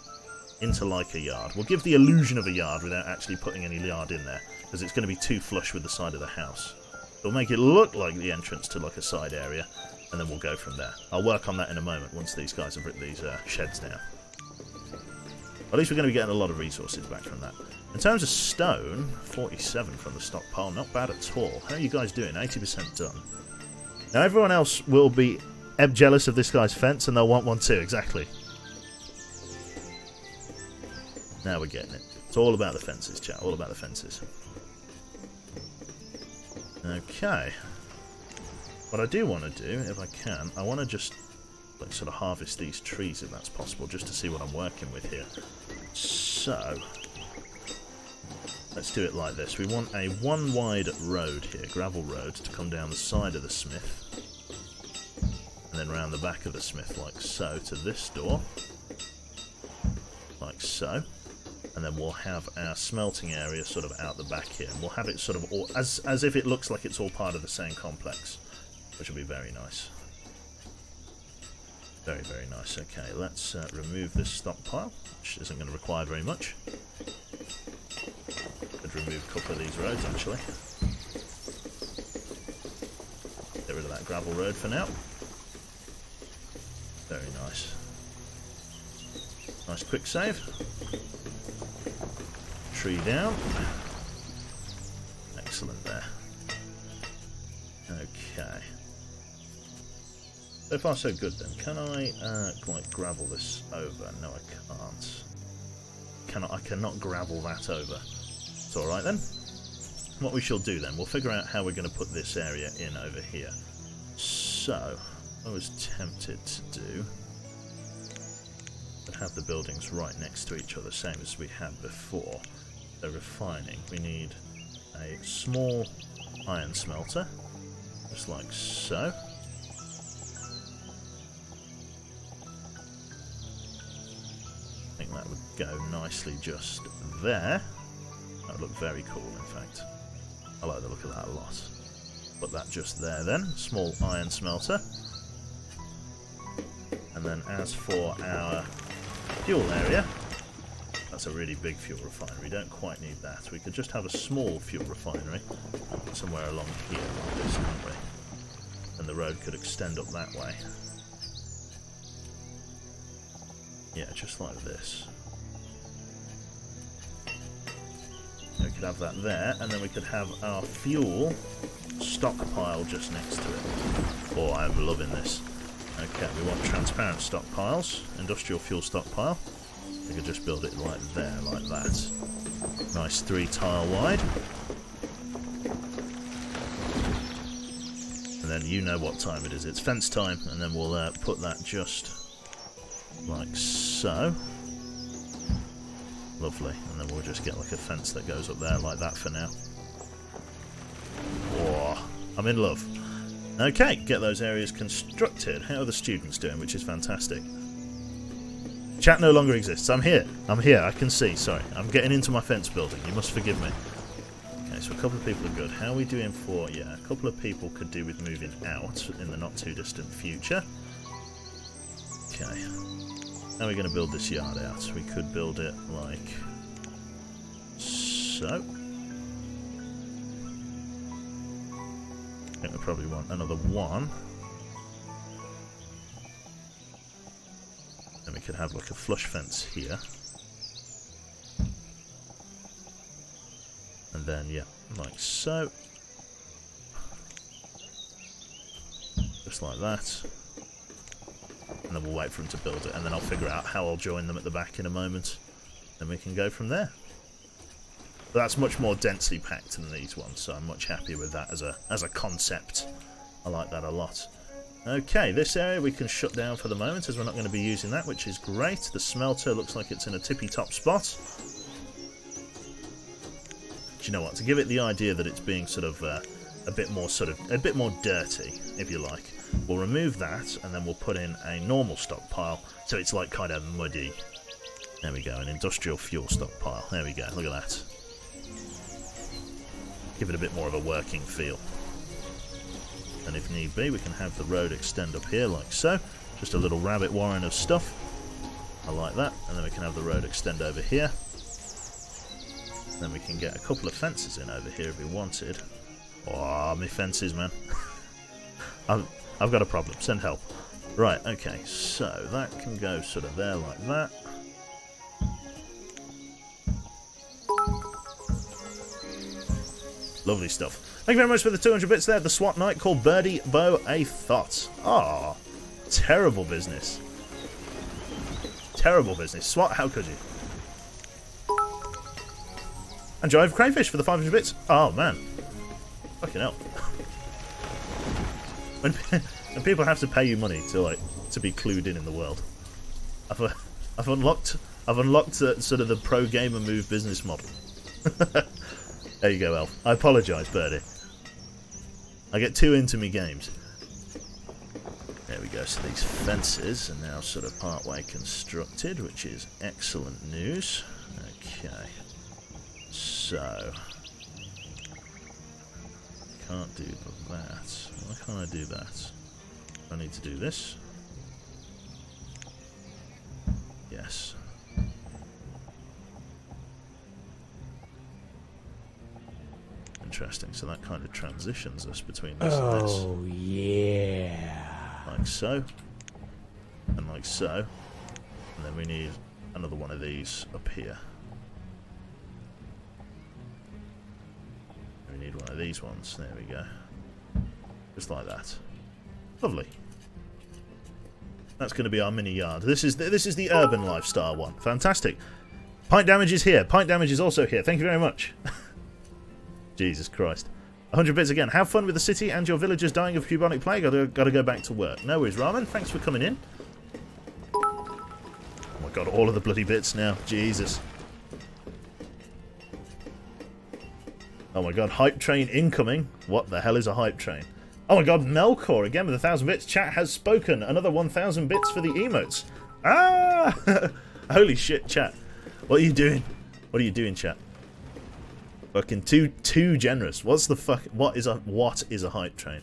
B: Into like a yard. We'll give the illusion of a yard without actually putting any yard in there, because it's going to be too flush with the side of the house. It'll make it look like the entrance to like a side area, and then we'll go from there. I'll work on that in a moment once these guys have ripped these sheds down. At least we're going to be getting a lot of resources back from that. In terms of stone, 47 from the stockpile, not bad at all. How are you guys doing? 80% done. Now everyone else will be jealous of this guy's fence, and they'll want one too, exactly. Now we're getting it. It's all about the fences, chat, all about the fences. Okay. What I do want to do, if I can, I want to just like sort of harvest these trees if that's possible, just to see what I'm working with here. So, let's do it like this. We want a one wide road here, gravel road, to come down the side of the smith, and then round the back of the smith like so to this door, like so. And then we'll have our smelting area sort of out the back here, and we'll have it sort of all, as if it looks like it's all part of the same complex, which will be very nice. Very, very nice. Okay, let's remove this stockpile, which isn't going to require very much. Could remove a couple of these roads, actually. Get rid of that gravel road for now. Very nice. Nice quick save. Tree down. Excellent there. Okay. So far so good then. Can I like gravel this over? No, I can't. I cannot gravel that over. It's alright then. What we shall do then, we'll figure out how we're going to put this area in over here. So, I was tempted to do have the buildings right next to each other, same as we had before. So refining, we need a small iron smelter, just like so. I think that would go nicely just there. That would look very cool, in fact. I like the look of that a lot. Put that just there then, small iron smelter. And then as for our fuel area, that's a really big fuel refinery. We don't quite need that. We could just have a small fuel refinery somewhere along here like this, couldn't we? And the road could extend up that way. Yeah, just like this. We could have that there, and then we could have our fuel stockpile just next to it. Oh, I'm loving this. Okay, we want transparent stockpiles, industrial fuel stockpile. We could just build it right there, like that. Nice 3 tile wide. And then you know what time it is. It's fence time, and then we'll put that just like so. Lovely. And then we'll just get like a fence that goes up there like that for now. Oh, I'm in love. Okay, get those areas constructed. How are the students doing? Which is fantastic. Chat no longer exists. I'm here. I'm here. I can see. Sorry. I'm getting into my fence building. You must forgive me. Okay, so a couple of people are good. How are we doing for... Yeah, a couple of people could do with moving out in the not too distant future. Okay. How are we going to build this yard out? We could build it like so. I think we probably want another one. Then we could have like a flush fence here. And then, yeah, like so. Just like that. And then we'll wait for him to build it, and then I'll figure out how I'll join them at the back in a moment. Then we can go from there. But that's much more densely packed than these ones, so I'm much happier with that as a concept. I like that a lot. Okay, this area we can shut down for the moment as we're not going to be using that, which is great. The smelter looks like it's in a tippy-top spot. Do you know what? To give it the idea that it's being sort of a bit more dirty, if you like, we'll remove that and then we'll put in a normal stockpile, so it's like kind of muddy. There we go, an industrial fuel stockpile. There we go. Look at that. Give it a bit more of a working feel. And if need be, we can have the road extend up here like so. Just a little rabbit warren of stuff. I like that. And then we can have the road extend over here. Then we can get a couple of fences in over here if we wanted. Oh, my fences, man. I've got a problem. Send help. Right, okay. So that can go sort of there like that. Lovely stuff. Thank you very much for the 200 bits there. The SWAT Knight called Birdie Bow a Thought. Ah, terrible business. Terrible business. SWAT, how could you? And Jive Crayfish for the 500 bits. Oh, man. Fucking hell. When people have to pay you money to be clued in the world. I've unlocked sort of the pro gamer move business model. There you go, Elf. I apologise, Birdie. I get too into me games. There we go. So these fences are now sort of part-way constructed, which is excellent news. Okay. So can't do that. Why can't I do that? I need to do this. Yes. Interesting. So that kind of transitions us between this and this.
A: Oh, yeah.
B: Like so. And like so. And then we need another one of these up here. We need one of these ones. There we go. Just like that. Lovely. That's going to be our mini yard. This is the urban lifestyle one. Fantastic. Pint damage is here. Pint damage is also here. Thank you very much. Jesus Christ. 100 bits again. Have fun with the city and your villagers dying of bubonic plague. Gotta go back to work. No worries, Ramen. Thanks for coming in. Oh my god, all of the bloody bits now. Jesus. Oh my god, hype train incoming. What the hell is a hype train? Oh my god, Melkor again with 1,000 bits. Chat has spoken. Another 1,000 bits for the emotes. Ah! Holy shit, chat. What are you doing? What are you doing, chat? Fucking too generous. What's the fuck? What is a hype train?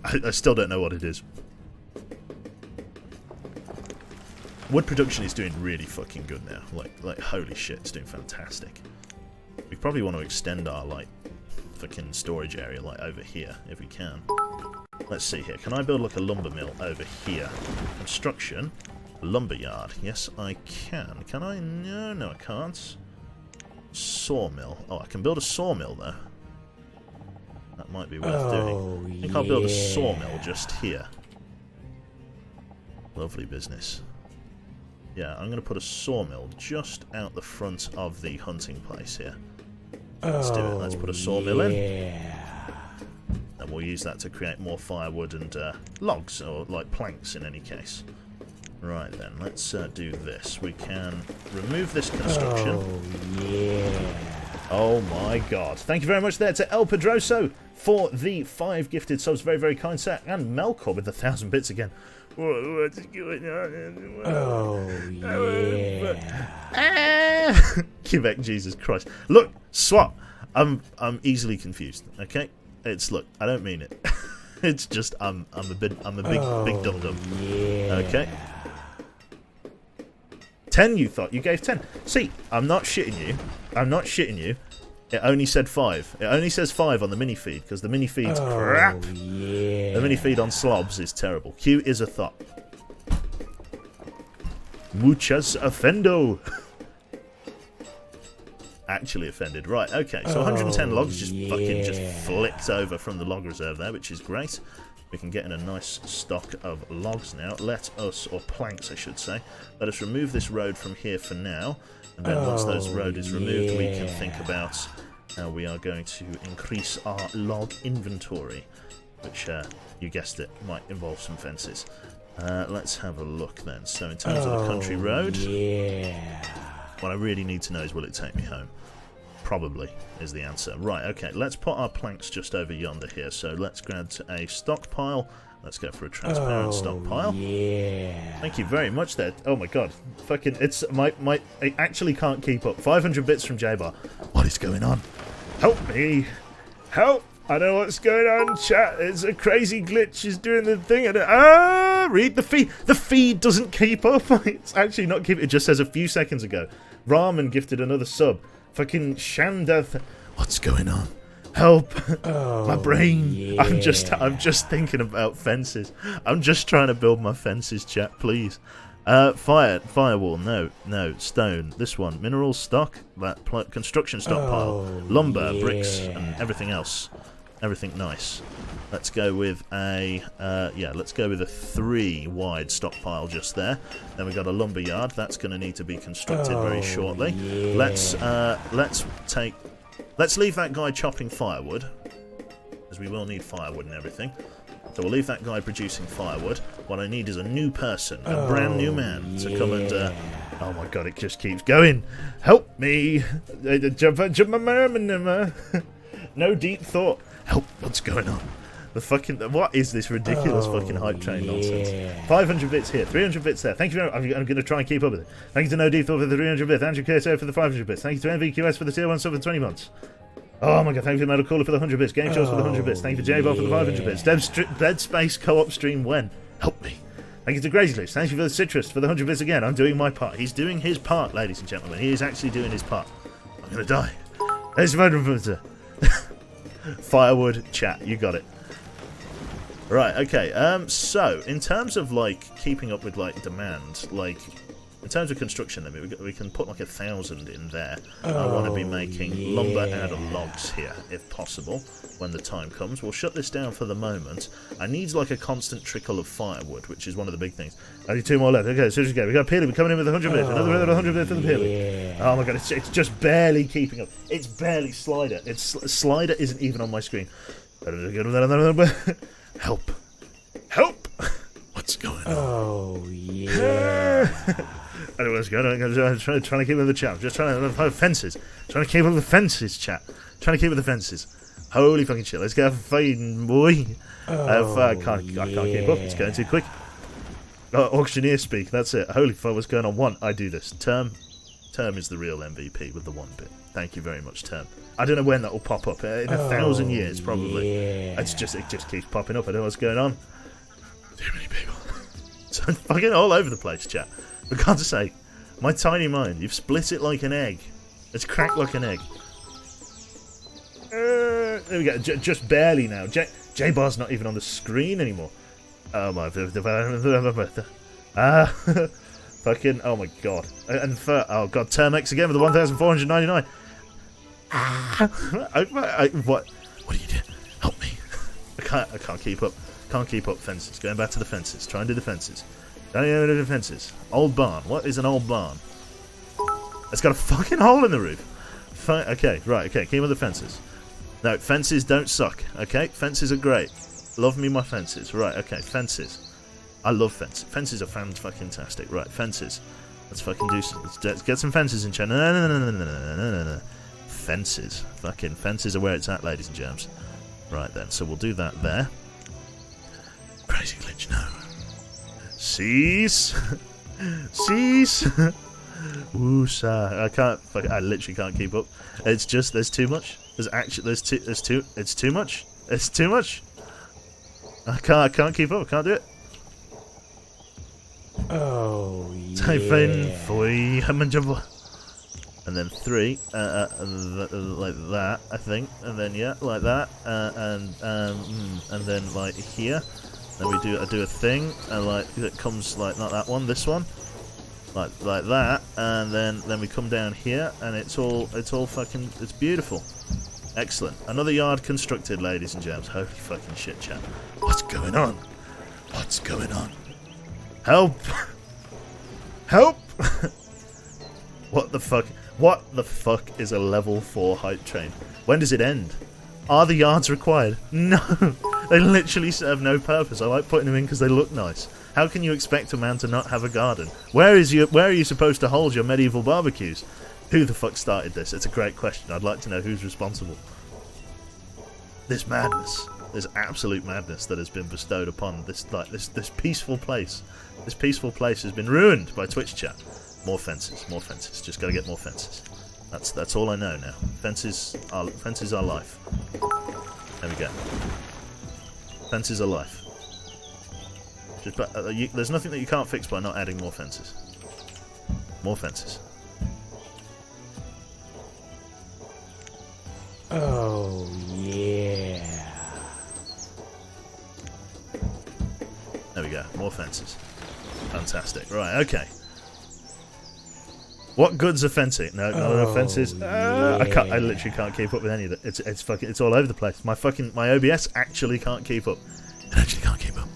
B: I still don't know what it is. Wood production is doing really fucking good now. Like holy shit, it's doing fantastic. We probably want to extend our fucking storage area over here if we can. Let's see here. Can I build a lumber mill over here? Construction, lumber yard. Yes, I can. Can I? No, I can't. Sawmill. Oh, I can build a sawmill though. That might be worth doing. I think I'll build a sawmill just here. Lovely business. Yeah, I'm going to put a sawmill just out the front of the hunting place here. Let's do it. Let's put a sawmill in. And we'll use that to create more firewood and logs, or planks in any case. Right then, let's do this. We can remove this construction.
A: Oh, yeah.
B: Oh my god. Thank you very much there to El Pedroso for the 5 gifted subs. Very, very kind, sir. And Melkor with the 1,000 bits again. What's going on?
A: Oh, yeah.
B: Quebec, Jesus Christ. Look, swap. I'm easily confused, okay? Look, I don't mean it. It's just I'm a big dum-dum.
A: Yeah.
B: Okay. 10 you thought? You gave 10. See, I'm not shitting you. I'm not shitting you. It only said 5. It only says 5 on the mini feed, because the mini feed's crap.
A: Yeah.
B: The mini feed on slobs is terrible. Q is a thought. Muchas offendo. Actually offended. Right, okay. So 110 logs just fucking just flicked over from the log reserve there, which is great. We can get in a nice stock of logs now. Or planks, I should say. Let us remove this road from here for now. And then once those road is removed, we can think about how we are going to increase our log inventory, which, you guessed it, might involve some fences. Let's have a look then. So in terms of the country road, what I really need to know is, will it take me home? Probably is the answer. Right, okay, let's put our planks just over yonder here. So let's grab a stockpile. Let's go for a transparent stockpile. Thank you very much there. Oh my god. Fucking, it's, I actually can't keep up. 500 bits from J-Bar. What is going on? Help me. Help. I know what's going on, chat. It's a crazy glitch. Is doing the thing. And, read the feed. The feed doesn't keep up. It's actually not keeping. It just says a few seconds ago. Ramen gifted another sub. Fucking Shandath. What's going on? Help! My brain. I'm just thinking about fences. I'm just trying to build my fences, chat. Please. Firewall. No. Stone. This one. Mineral stock. That construction stockpile. Lumber, bricks, and everything else. Everything nice. Let's go with a let's go with a 3 wide stockpile just there. Then we've got a lumber yard. That's going to need to be constructed very shortly. Let's leave that guy chopping firewood, as we will need firewood and everything. So we'll leave that guy producing firewood. What I need is a new person, a brand new man, to come and... oh my god, it just keeps going. Help me. No deep thought. Help, what's going on? What is this ridiculous fucking hype train nonsense? 500 bits here, 300 bits there. Thank you very much. I'm going to try and keep up with it. Thank you to No Deep Thought for the 300 bits. Andrew KSO for the 500 bits. Thank you to NVQS for the tier 1 sub for 20 months. Oh my god, thank you to Metal Cooler for the 100 bits. Game Shows for the 100 bits. Thank you to J-Bar for the 500 bits. Dead Space Co-op stream when? Help me. Thank you to Crazy Glitch. Thank you for the Citrus for the 100 bits again. I'm doing my part. He's doing his part, ladies and gentlemen. He is actually doing his part. I'm going to die. There's the Firewood chat. You got it. Right, okay, so, in terms of, like, keeping up with, like, demand, like, in terms of construction, then we can put, like, 1,000 in there. I want to be making lumber out of logs here, if possible, when the time comes. We'll shut this down for the moment. I need, like, a constant trickle of firewood, which is one of the big things. Only 2 more left. Okay, seriously, go. We got Peely. We're coming in with 100 bits. Another 100 bits for the Peely. Oh, my God, it's just barely keeping up. It's barely Slider. Slider isn't even on my screen. Help. Help! What's going on?
A: Oh, yeah.
B: I don't know what's going on. I'm trying to keep up with the chat. I'm just trying to fences. Trying to keep up with the fences, chat. Trying to keep up with the fences. Holy fucking shit. Let's go fighting, boy. I can't keep up. It's going too quick. Auctioneer speak. That's it. Holy fuck, what's going on? One, I do this. Term is the real MVP with the 1 bit. Thank you very much, Term. I don't know when that will pop up. In 1,000 years, probably. It just keeps popping up. I don't know what's going on. Too many people. So I'm fucking all over the place, chat. For God's sake, my tiny mind, you've split it like an egg. It's cracked like an egg. There we go. Just barely now. J-Bar's not even on the screen anymore. Oh my. Fucking. Oh my god. And oh god. Termex again with the 1,499. What do you do? Help me. I can't keep up. Can't keep up fences. Going back to the fences. Try and do the fences. Don't even do the fences. Old barn. What is an old barn? It's got a fucking hole in the roof. Okay, right, okay. Keep with the fences. No, fences don't suck. Okay, fences are great. Love me my fences. Right, okay, fences. I love fences. Fences are fan-fucking-tastic. Right, fences. Let's fucking do some... Let's get some fences in China. No. Fences. Fucking fences are where it's at, ladies and germs. Right then, so we'll do that there. Crazy glitch, no. Cease. Cease. Woosah. I literally can't keep up. It's just, there's too much. It's too much. It's too much. I can't keep up. I can't do it.
A: Oh, yeah.
B: Type in 3, and then 3, like that, I think, and then yeah, like that, and then like here, then I do a thing, and like it comes like not that one, this one, like that, and then we come down here, and it's all fucking, it's beautiful, excellent. Another yard constructed, ladies and gents. Holy fucking shit, chat. What's going on? What's going on? Help! Help! What the fuck? What the fuck is a level 4 hype train? When does it end? Are the yards required? No! They literally serve no purpose. I like putting them in because they look nice. How can you expect a man to not have a garden? Where are you supposed to hold your medieval barbecues? Who the fuck started this? It's a great question. I'd like to know who's responsible. This madness. This absolute madness that has been bestowed upon this peaceful place. This peaceful place has been ruined by Twitch chat. More fences, more fences. Just gotta get more fences. That's all I know now. Fences are life. There we go. Fences are life. There's nothing that you can't fix by not adding more fences. More fences.
A: Oh, yeah.
B: There we go. More fences. Fantastic. Right, okay. What good's are fencing? No, not enough fences.
A: Yeah.
B: I literally can't keep up with any of it. It's all over the place. My OBS actually can't keep up. It actually can't keep up.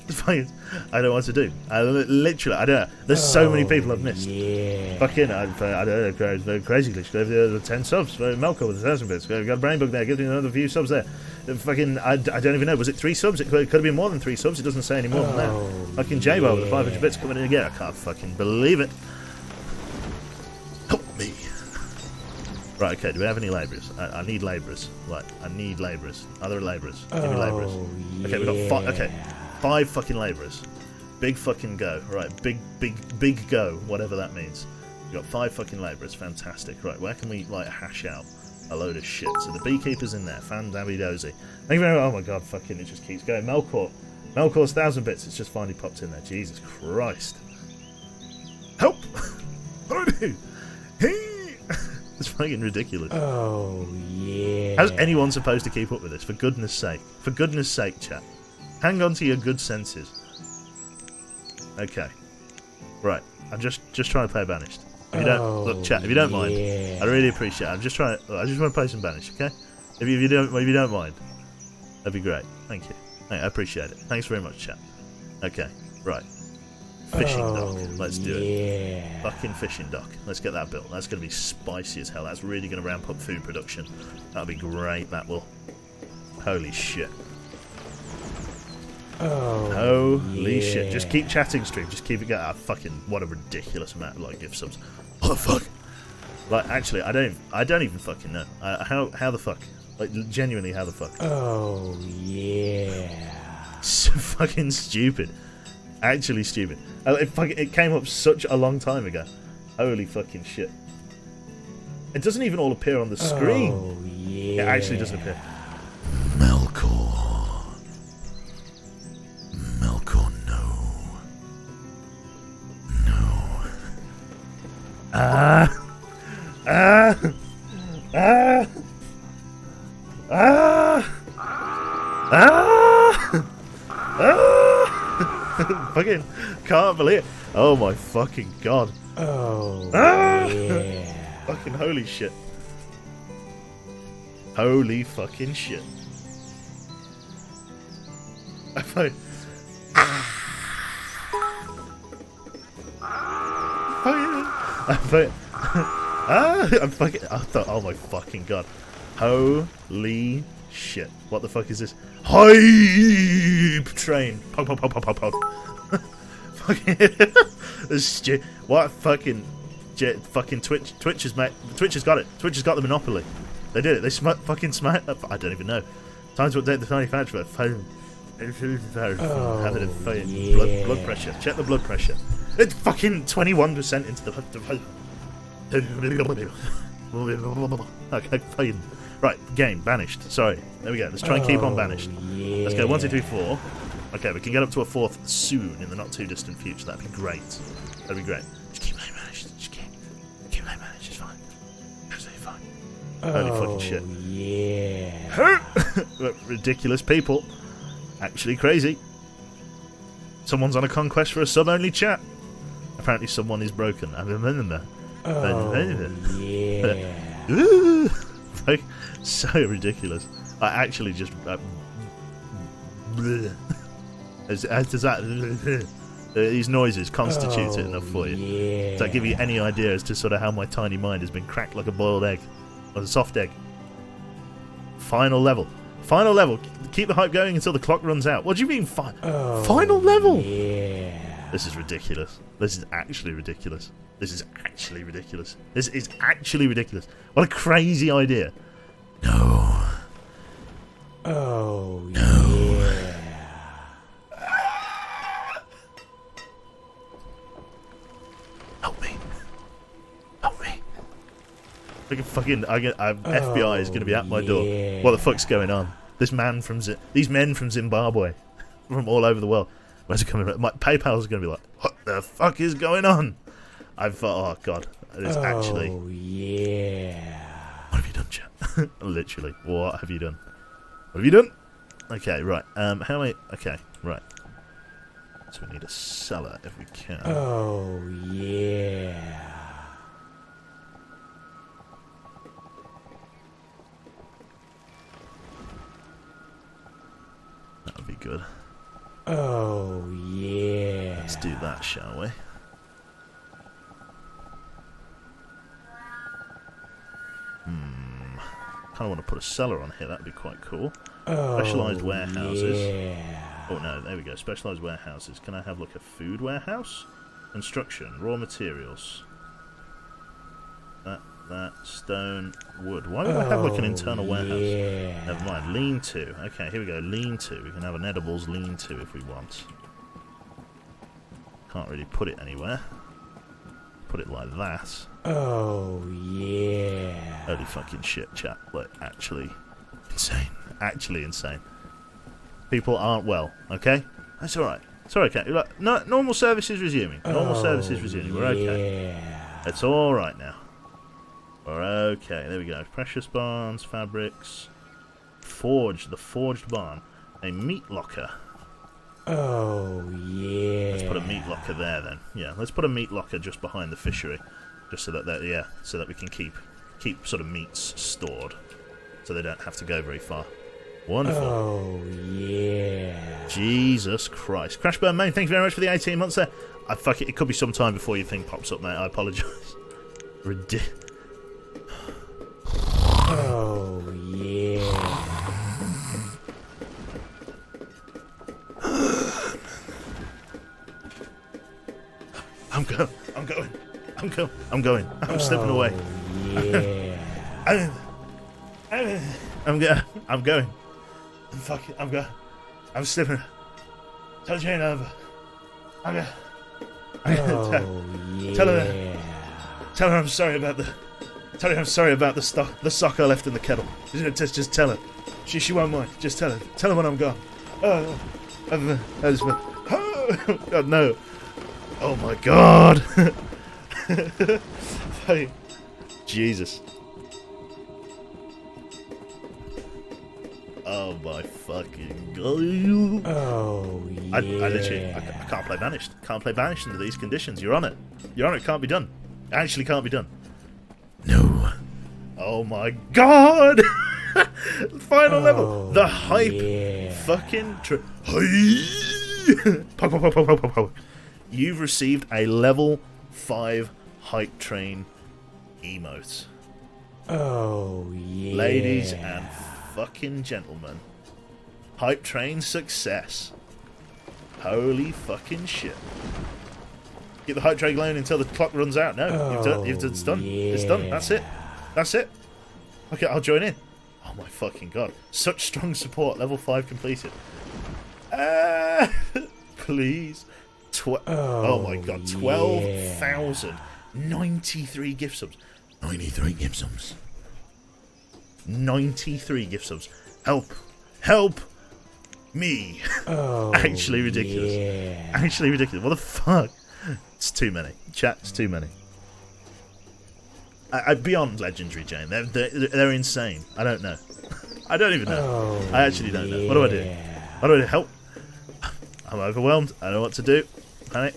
B: It's fucking, I don't know what to do. I don't know. There's so many people I've missed.
A: Yeah.
B: Fucking, I don't know, very crazy glitch. Go over the 10 subs. Melko with 1,000 bits. Got a brain bug there. Give me another few subs there. Fucking, I don't even know. Was it 3 subs? It could have been more than 3 subs. It doesn't say any more than that. Fucking J-Bar with the 500 bits coming in again. I can't fucking believe it. Help me. Right, okay, do we have any labourers? I need labourers. Right, I need labourers. Are there labourers? Give me labourers. Okay, we've got 5. Okay, 5 fucking labourers. Big fucking go. Right, big go, whatever that means. We've got 5 fucking labourers. Fantastic. Right, where can we, like, hash out a load of shit? So the beekeeper's in there. Fan-dabby-dozy. Thank you very much. Oh my god, fucking, it just keeps going. Melkor. Melkor's 1,000 bits. It's just finally popped in there. Jesus Christ. Help! What do I do? It's fucking ridiculous.
A: Oh, yeah.
B: How's anyone supposed to keep up with this? For goodness sake. For goodness sake, chat. Hang on to your good senses. Okay. Right. I'm just trying to play Banished. If you don't look, chat, if you don't mind, I really appreciate it. I just want to play some Banished, okay? If you don't mind. That'd be great. Thank you. I appreciate it. Thanks very much, chat. Okay. Right. Fishing dock. Let's do it. Fucking fishing dock. Let's get that built. That's going to be spicy as hell. That's really going to ramp up food production. That'll be great. That will. Holy shit. Holy shit. Just keep chatting, stream. Just keep it going. Ah, fucking, what a ridiculous amount of, like, gift subs. What the fuck? Like, actually, I don't even fucking know. How the fuck? Like, genuinely, how the fuck?
A: Oh, yeah.
B: So fucking stupid. Actually stupid. It came up such a long time ago. Holy fucking shit. It doesn't even all appear on the screen.
A: Oh, yeah.
B: It actually doesn't appear. Melkor. Melkor, no. No. Fucking can't believe it. Oh my fucking god.
A: Oh, yeah.
B: Fucking holy shit. Holy fucking shit. I thought... I thought, oh my fucking god. Holy shit. What the fuck is this? Hype train. Pog, pog, pog, pog, pog, pog. Fucking... What fucking... Fucking Twitch has got it. Twitch has got the monopoly. They did it. They fucking smacked... I don't even know. Time to update the manufacturer. Blood pressure. Check the blood pressure. It's fucking 21% into the... Okay, fine. Right, game, Banished. Sorry. There we go. Let's try and keep on Banished.
A: Yeah.
B: Let's go 1, 2, 3, 4. Okay, we can get up to a 4th soon in the not too distant future. That'd be great. That'd be great. Just keep playing Banished. Just keep playing Banished. It's fine. Absolutely fine. Holy fucking shit.
A: Yeah.
B: Ridiculous people. Actually crazy. Someone's on a conquest for a sub-only chat. Apparently someone is broken. I remember.
A: Yeah.
B: Like, so ridiculous. I actually just... does that... These noises constitute it enough for you.
A: Yeah.
B: Does that give you any idea as to sort of how my tiny mind has been cracked like a boiled egg? Or a soft egg? Final level. Final level. Keep the hype going until the clock runs out. What do you mean final level?
A: Yeah.
B: This is ridiculous. This is actually ridiculous. This is actually ridiculous. This is actually ridiculous. What a crazy idea. No.
A: Oh,
B: no.
A: yeah.
B: Help me. Help me. FBI is going to be at my door.
A: Yeah.
B: What the fuck's going on? These men from Zimbabwe, from all over the world. Where's it coming from? My PayPal's going to be like, what the fuck is going on? I thought, oh god, it's actually.
A: Oh yeah.
B: What have you done, chat? Literally, what have you done? What have you done? Okay, right. How many? Okay, right. So we need a cellar if we can.
A: Oh yeah.
B: That would be good.
A: Oh yeah.
B: Let's do that, shall we? Kind of want to put a cellar on here. That'd be quite cool. Specialized warehouses.
A: Yeah.
B: Oh no, there we go. Specialized warehouses. Can I have like a food warehouse? Construction, raw materials. That stone, wood. Why would I have like an internal warehouse?
A: Yeah.
B: Never mind. Lean-to. Okay, here we go. Lean-to. We can have an edibles lean-to if we want. Can't really put it anywhere. Put it like that.
A: Oh yeah.
B: Holy fucking shit, chat. Like, actually insane. Actually insane. People aren't well, okay? That's alright. It's alright, okay. Like, no, normal service is resuming. Normal service is resuming. We're okay.
A: Yeah.
B: It's alright now. We're okay. There we go. Precious barns, fabrics. Forge. The forged barn. A meat locker.
A: Oh yeah.
B: Let's put a meat locker there then. Yeah, let's put a meat locker just behind the fishery. Just so that, so that we can keep sort of meats stored. So they don't have to go very far. Wonderful.
A: Oh yeah.
B: Jesus Christ. Crashburn Main, thank you very much for the 18 months there. Fuck it, it could be some time before your thing pops up, mate. I apologise.
A: Oh yeah.
B: I'm going. I'm slipping away.
A: Yeah.
B: I'm going. I'm slipping. Tell Jane over.
A: Oh yeah.
B: Tell her I'm sorry about the sock I left in the kettle. Just tell her. She won't mind. Just tell her. Tell her when I'm gone. God, no. Oh my god. Jesus. Oh my fucking god.
A: Oh yeah.
B: I literally can't play Banished. Can't play Banished under these conditions. You're on it. Can't be done. Actually can't be done. No. Oh my god. Final level. The hype.
A: Yeah.
B: Fucking You've received a level 5 hype train emote.
A: Oh yeah.
B: Ladies and fucking gentlemen, hype train success. Holy fucking shit. Keep the hype train going until the clock runs out. No, it's done.
A: Yeah.
B: It's done. That's it. Okay, I'll join in. Oh my fucking god. Such strong support. Level 5 completed. Please. Oh my god. 12,000. 93 gift subs. 93 gift subs. 93 gift subs. Help me.
A: Oh,
B: Actually ridiculous.
A: Yeah.
B: Actually ridiculous. What the fuck? It's too many. Chat, it's too many. Beyond legendary, Jane. They're insane. I don't know. I don't even know.
A: Oh,
B: I actually don't know. What do I do? What do I do? Help. I'm overwhelmed. I don't know what to do. Panic.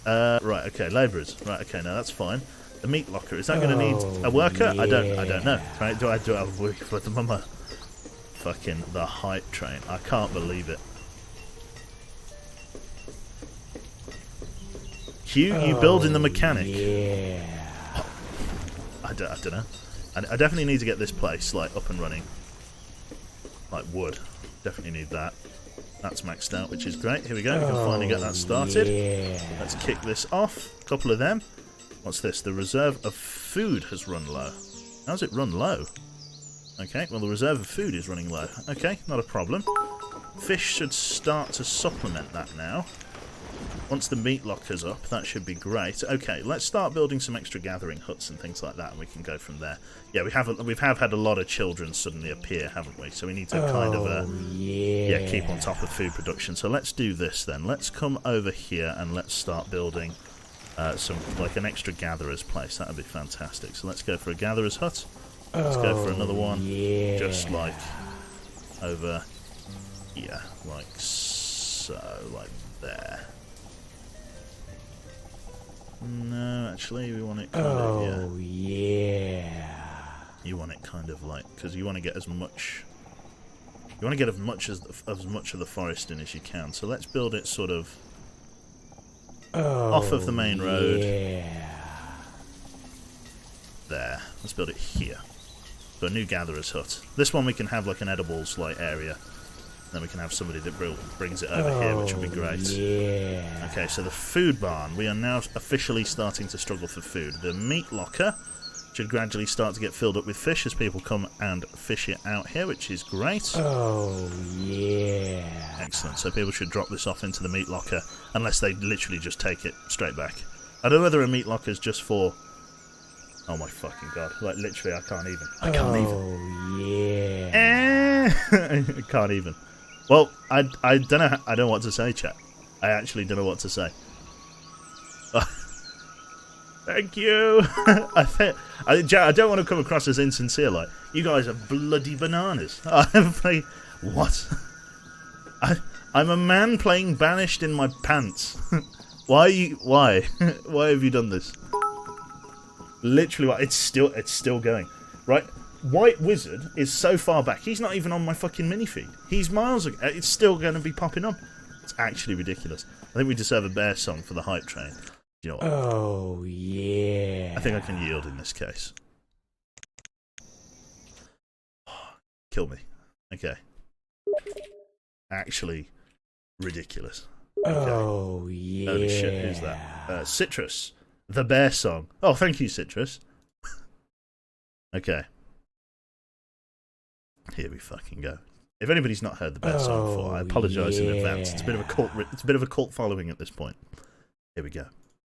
B: Right, okay, labourers. Right, okay, now that's fine. The meat locker, is that going to need a worker?
A: Yeah.
B: I don't know. Right, do I have a worker for the mama? Fucking the hype train. I can't believe it. Hugh, you building the mechanic.
A: Yeah.
B: I don't know. I definitely need to get this place like up and running. Like wood. Definitely need that. That's maxed out, which is great. Here we go. We can finally get that started.
A: Yeah.
B: Let's kick this off. A couple of them. What's this? The reserve of food has run low. How's it run low? Okay, well the reserve of food is running low. Okay, not a problem. Fish should start to supplement that now. Once the meat locker's up, that should be great. Okay, let's start building some extra gathering huts and things like that, and we can go from there. Yeah, we have had a lot of children suddenly appear, haven't we? So we need to kind of yeah, keep on top of food production. So let's do this then. Let's come over here and let's start building some like an extra gatherer's place. That would be fantastic. So let's go for a gatherer's hut. Let's go for another one, just like over here, like so, like there. No, actually, we want it kind of, yeah. You want it kind of like, because you want to get as much, you want to get as much of the forest in as you can. So let's build it sort of off of the main road. There. Let's build it here. So a new gatherer's hut. This one we can have like an edibles like area. Then we can have somebody that brings it over here, which would be great.
A: Yeah.
B: Okay, so the food barn. We are now officially starting to struggle for food. The meat locker should gradually start to get filled up with fish as people come and fish it out here, which is great.
A: Oh, yeah.
B: Excellent. So people should drop this off into the meat locker, unless they literally just take it straight back. I don't know whether a meat locker is just for... Oh my fucking god. Like, literally, I can't even. I can't even.
A: Oh, yeah.
B: I can't even. Well, I don't know. I don't know what to say, chat. I actually don't know what to say. Thank you. I don't want to come across as insincere. Like you guys are bloody bananas. I'm like, what? I'm a man playing Banished in my pants. Why? Why have you done this? Literally, it's still going. Right. White Wizard is so far back, he's not even on my fucking mini-feed. He's miles ago. It's still going to be popping up. It's actually ridiculous. I think we deserve a bear song for the hype train. You know what?
A: Oh, yeah.
B: I think I can yield in this case. Kill me. Okay. Actually, ridiculous. Okay.
A: Oh, yeah.
B: Holy shit, who's that? Citrus. The bear song. Oh, thank you, Citrus. Okay. Here we fucking go. If anybody's not heard the bear song before, I apologise in advance. It's a bit of a cult. It's a bit of a cult following at this point. Here we go.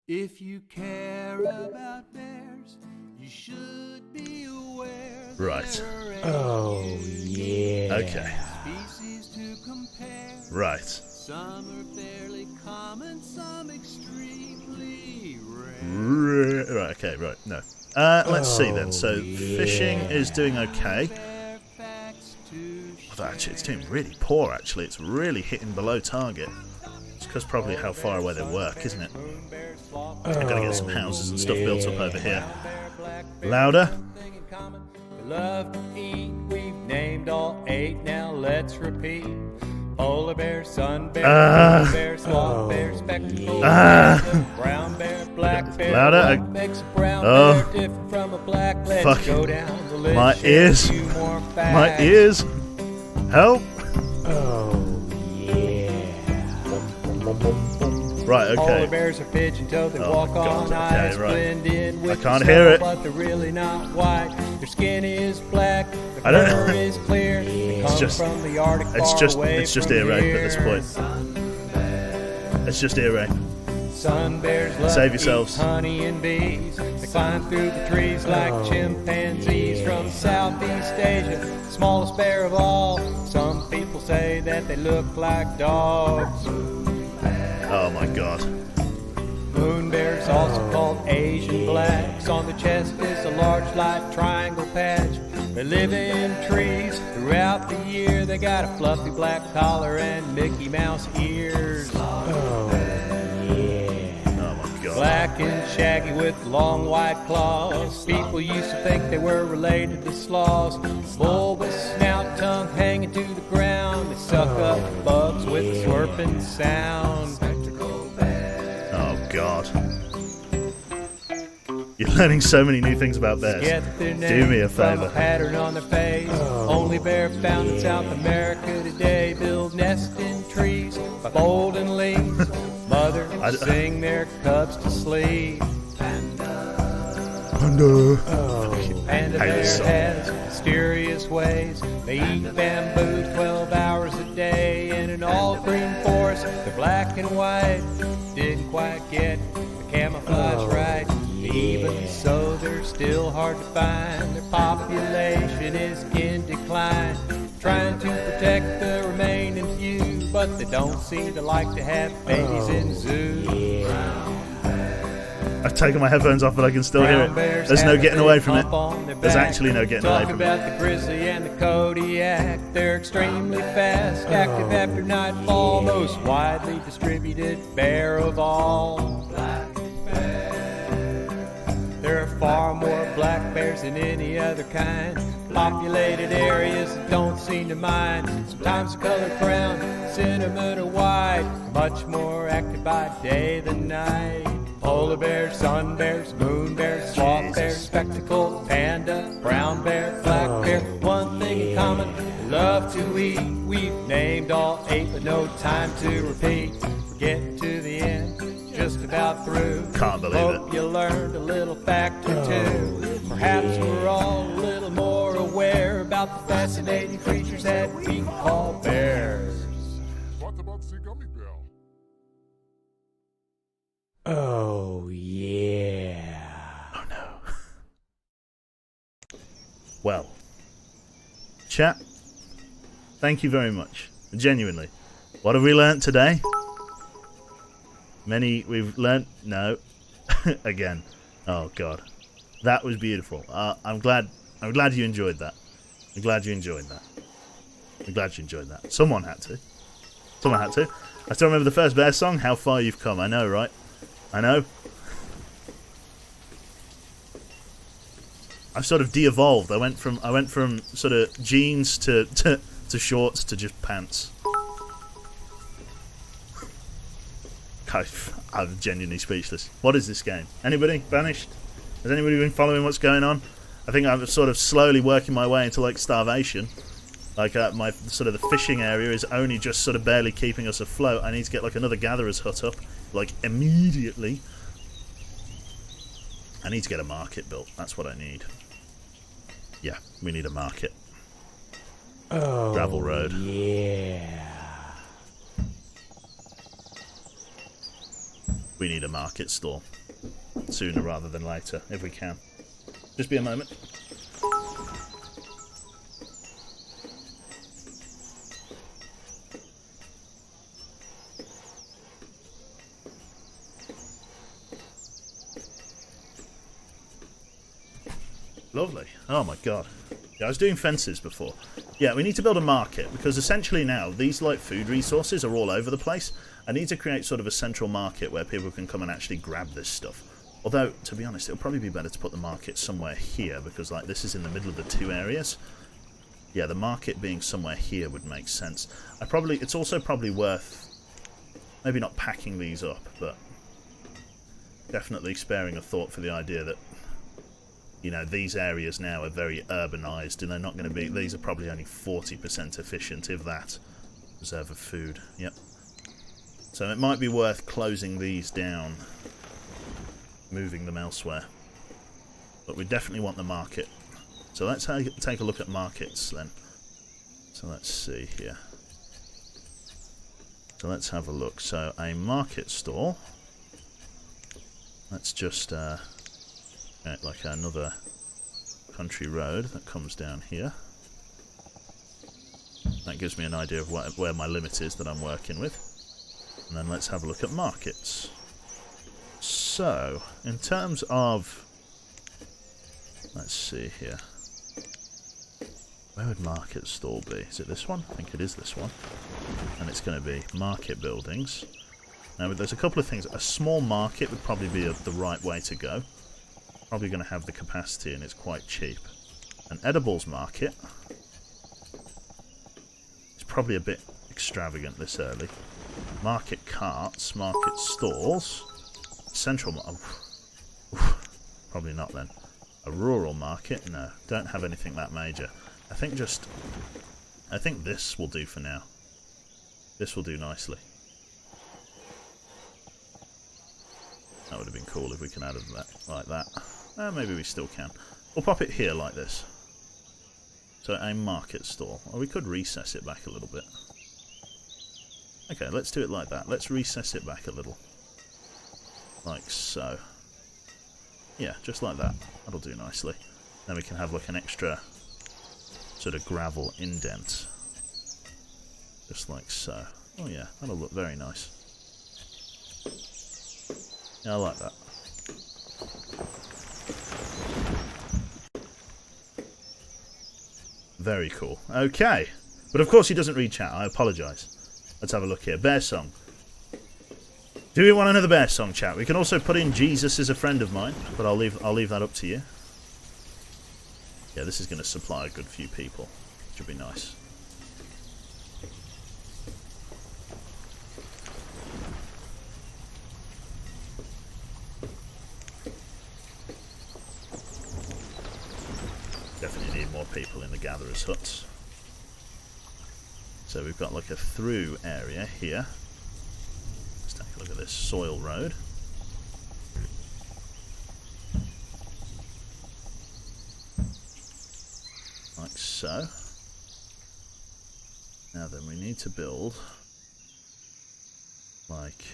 C: If you care about bears, you should be aware.
B: Right.
A: Oh, yeah.
B: Okay.
C: Species to compare.
B: Right.
C: Some are fairly common, some extremely rare.
B: Right. Okay. Right. No. Let's see then. So fishing is doing okay. Although actually, it's doing really poor. Actually, it's really hitting below target. It's because probably how far away they work, isn't it? I've got to get some houses and stuff built up over here. Louder.
C: We love to eat. We've named all 8. Now let's repeat. Polar bear, sun bear, brown bear, sloth bear, spectacles, brown bear, black bear.
B: Louder.
C: What makes a brown bear different from a black? Let's go down the list.
B: My
C: share a
B: ears.
C: few more
B: My
C: facts.
B: ears. Help.
A: Oh, yeah.
B: Right.
C: Polar
B: Okay.
C: bears are pigeon-toed, they
B: Oh
C: walk
B: my God,
C: on
B: okay,
C: ice,
B: right.
C: blend in with
B: I can't
C: the
B: hear
C: snow,
B: it.
C: but they're really not white. Their skin is black,
B: I
C: their
B: don't-
C: fur is clear. They come
B: just-
C: from the Arctic,
B: It's
C: far
B: just
C: away
B: ear
C: from
B: rape
C: here.
B: at this point. It's just ear rape.
C: Sun bears love
B: Save
C: to
B: yourselves.
C: eat honey and bees. They climb through the trees like chimpanzees from Southeast Asia. Smallest bear of all. Some people say that they look like dogs.
B: Oh my god.
C: Moon bears, also called Asian blacks. On the chest is a large light triangle patch. They live in trees throughout the year. They got a fluffy black collar and Mickey Mouse ears.
A: Oh, yeah.
B: Oh my god.
C: Black and shaggy with long white claws. People used to think they were related to sloths. Bulbous snout, tongue hanging to the ground. They suck up bugs with a slurping sound.
B: Oh god. learning so many new things about bears.
C: Get their
B: Do me a
C: name from
B: favor.
C: pattern on their face. Only bear found in South America today. Build nests in trees by folding leaves. Mothers sing their cubs to sleep. Panda bear has mysterious ways. They eat bamboo 12 hours a day. In an all-green forest, they're black and white. Didn't quite get the camouflage right. Even so, they're still hard to find. Their population is in decline. Trying to protect the remaining few, but they don't seem to like to have babies in zoos.
B: I've taken my headphones off, but I can still hear it. There's no getting away from it. There's actually no getting away from it.
C: Talk about the grizzly and the Kodiak. They're extremely fast, active after nightfall. Most widely distributed bear of all. There are far more black bears than any other kind. Populated areas that don't seem to mind. Sometimes the color brown, cinnamon or white. Much more active by day than night. Polar bears, sun bears, moon bears, sloth bears, spectacled panda, brown bear, black bear. One thing in common, they love to eat. We've named all 8, but no time to repeat. We're getting to the end, just about through.
B: Can't believe
C: Hope
B: it.
C: you learned a little fact or two. Perhaps we're all a little more aware about the fascinating creatures that we call bears.
D: What about the gummy bear?
A: Oh, yeah.
B: Oh no. Well, chat, thank you very much. Genuinely. What have we learnt today? We've learnt... No. Again. Oh god. That was beautiful. I'm glad you enjoyed that. I'm glad you enjoyed that. I'm glad you enjoyed that. Someone had to. Someone had to. I still remember the first bear song. How far you've come. I know, right? I know. I've sort of de-evolved. I went from sort of jeans to shorts to just pants. I'm genuinely speechless. What is this game? Anybody? Banished? Has anybody been following what's going on? I think I'm sort of slowly working my way into like starvation. Like my sort of the fishing area is only just sort of barely keeping us afloat. I need to get like another gatherer's hut up, like immediately. I need to get a market built. That's what I need. Yeah, we need a market.
A: Oh,
B: Gravel road.
A: yeah.
B: We need a market stall. Sooner rather than later, if we can. Just be a moment. Lovely. Oh my god. Yeah, I was doing fences before. Yeah, we need to build a market, because essentially now, these like food resources are all over the place. I need to create sort of a central market where people can come and actually grab this stuff. Although, to be honest, it'll probably be better to put the market somewhere here, because like this is in the middle of the two areas. Yeah, the market being somewhere here would make sense. It's also probably worth maybe not packing these up, but definitely sparing a thought for the idea that, you know, these areas now are very urbanized, and they're not going to be... These are probably only 40% efficient, if that. Reserve of food. Yep. So it might be worth closing these down, moving them elsewhere. But we definitely want the market. So let's take a look at markets then. So let's see here. So let's have a look. So a market stall. Let's just get like another country road that comes down here. That gives me an idea of where my limit is that I'm working with. And then let's have a look at markets. So, in terms of... Let's see here. Where would market stall be? Is it this one? I think it is this one. And it's going to be market buildings. Now, there's a couple of things. A small market would probably be the right way to go. Probably going to have the capacity, and it's quite cheap. An edibles market. It's probably a bit extravagant this early. Market carts, market stalls, central... probably not then. A rural market? No, don't have anything that major. I think this will do for now. This will do nicely. That would have been cool if we can add that like that. Maybe we still can. We'll pop it here like this. So a market stall. Or we could recess it back a little bit. Okay, let's do it like that. Let's recess it back a little. Like so. Yeah, just like that. That'll do nicely. Then we can have like an extra sort of gravel indent. Just like so. Oh yeah, that'll look very nice. Yeah, I like that. Very cool. Okay. But of course he doesn't read chat. I apologise. Let's have a look here. Bear song. Do we want another bear song, chat? We can also put in Jesus is a friend of mine, but I'll leave that up to you. Yeah, this is going to supply a good few people. Should be nice. Definitely need more people in the gatherers' huts. So we've got like a through area here. Let's take a look at this soil road. Like so. Now then, we need to build like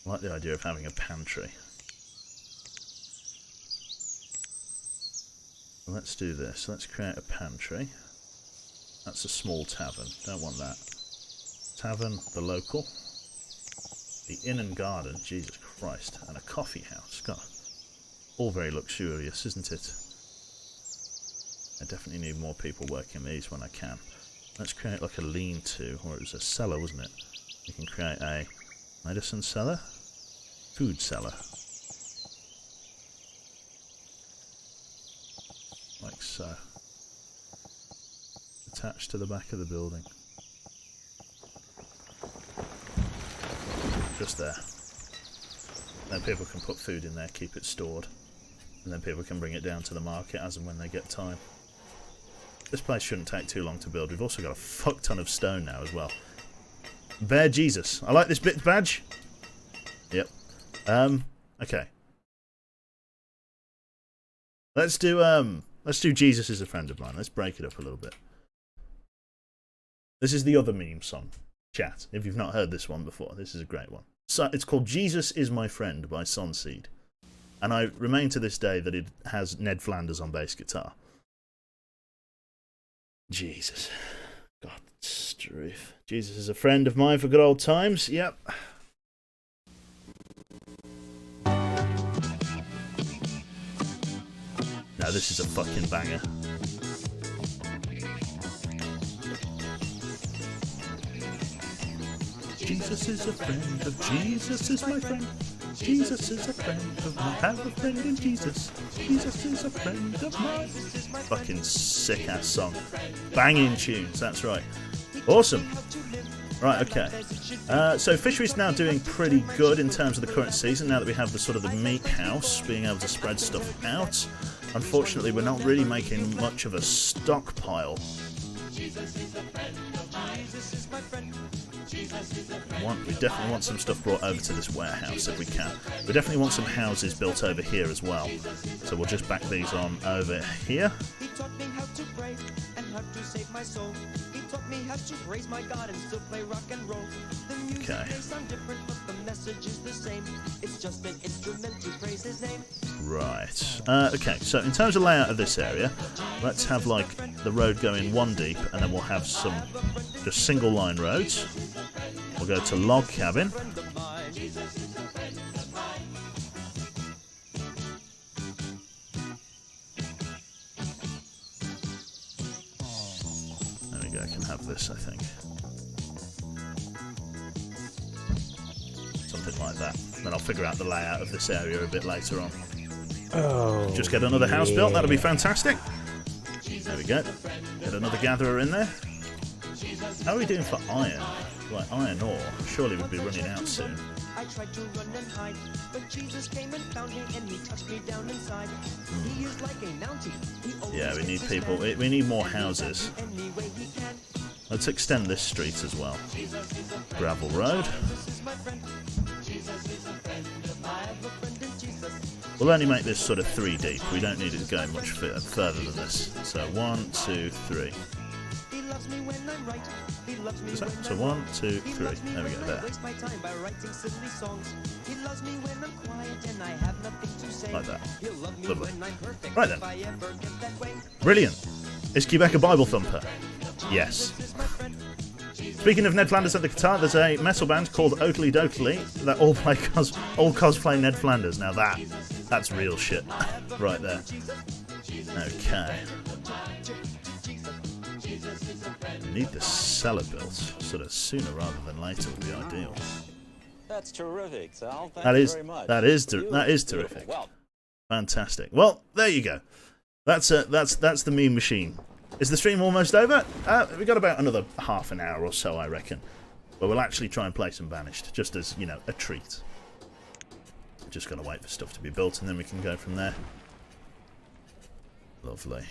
B: I like the idea of having a pantry. Let's do this. Let's create a pantry. That's a small tavern. Don't want that. Tavern, the local. The inn and garden. Jesus Christ. And a coffee house. God. All very luxurious, isn't it? I definitely need more people working these when I can. Let's create like a lean-to. Or it was a cellar, wasn't it? We can create a medicine cellar. Food cellar. Like so. Attached to the back of the building. Just there. Then people can put food in there, keep it stored. And then people can bring it down to the market as and when they get time. This place shouldn't take too long to build. We've also got a fuck ton of stone now as well. Bear Jesus. I like this bit badge. Yep. Okay. Let's do Jesus is a friend of mine. Let's break it up a little bit. This is the other meme song, chat. If you've not heard this one before, this is a great one. So it's called Jesus is My Friend by Sonseed. And I remain to this day that it has Ned Flanders on bass guitar. Jesus. God, Struth. Jesus is a friend of mine for good old times. Yep. No, this is a fucking banger. Jesus is a friend of Jesus is my friend. Jesus is a friend of mine. Have a friend in Jesus. Jesus is a friend of mine. Fucking sick ass song. Banging tunes, that's right. Awesome. Right, okay. So fishery's now doing pretty good in terms of the current season, now that we have the sort of the meat house, being able to spread stuff out. Unfortunately, we're not really making much of a stockpile. We definitely want some stuff brought over to this warehouse if we can. We definitely want some houses built over here as well. So we'll just back these on over here.
E: He taught me how to pray and how to save my soul. He taught me how to praise my God and still play rock and roll. The music may sound different, but the message is the same. It's just an instrument to praise his name.
B: Right. Okay, so in terms of layout of this area, let's have like the road going one deep, and then we'll have some just single line roads. We'll go to log cabin. There we go, I can have this, I think. Something like that. Then I'll figure out the layout of this area a bit later on.
A: Oh,
B: just get another house built, that'll be fantastic. There we go. Get another gatherer in there. How are we doing for iron? Like iron ore? Surely we'd be running out soon.
E: I tried to run and hide, but Jesus came and found me, and he touched me down inside. He is like a mountie.
B: Yeah, we need people. We need more houses. Let's extend this street as well. Gravel road. We'll only make this sort of 3 deep. We don't need it going much further than this. So 1, 2, 3. So 1, 2, 3. There we go, there. Like that. Lovely. Right then. Brilliant. Is Quebec a Bible thumper? Yes. Speaking of Ned Flanders at the guitar, there's a metal band called Oakley Dokley that all cosplay Ned Flanders. Now that's real shit right there. Okay. Need the cellar built sort of sooner rather than later would be ideal.
F: That's terrific, Sal. Thank you very much.
B: That is terrific.
F: Well,
B: fantastic. Well, there you go. That's the meme machine. Is the stream almost over? We've got about another half an hour or so, I reckon. But we'll actually try and play some Banished, just as, you know, a treat. We're just going to wait for stuff to be built, and then we can go from there. Lovely.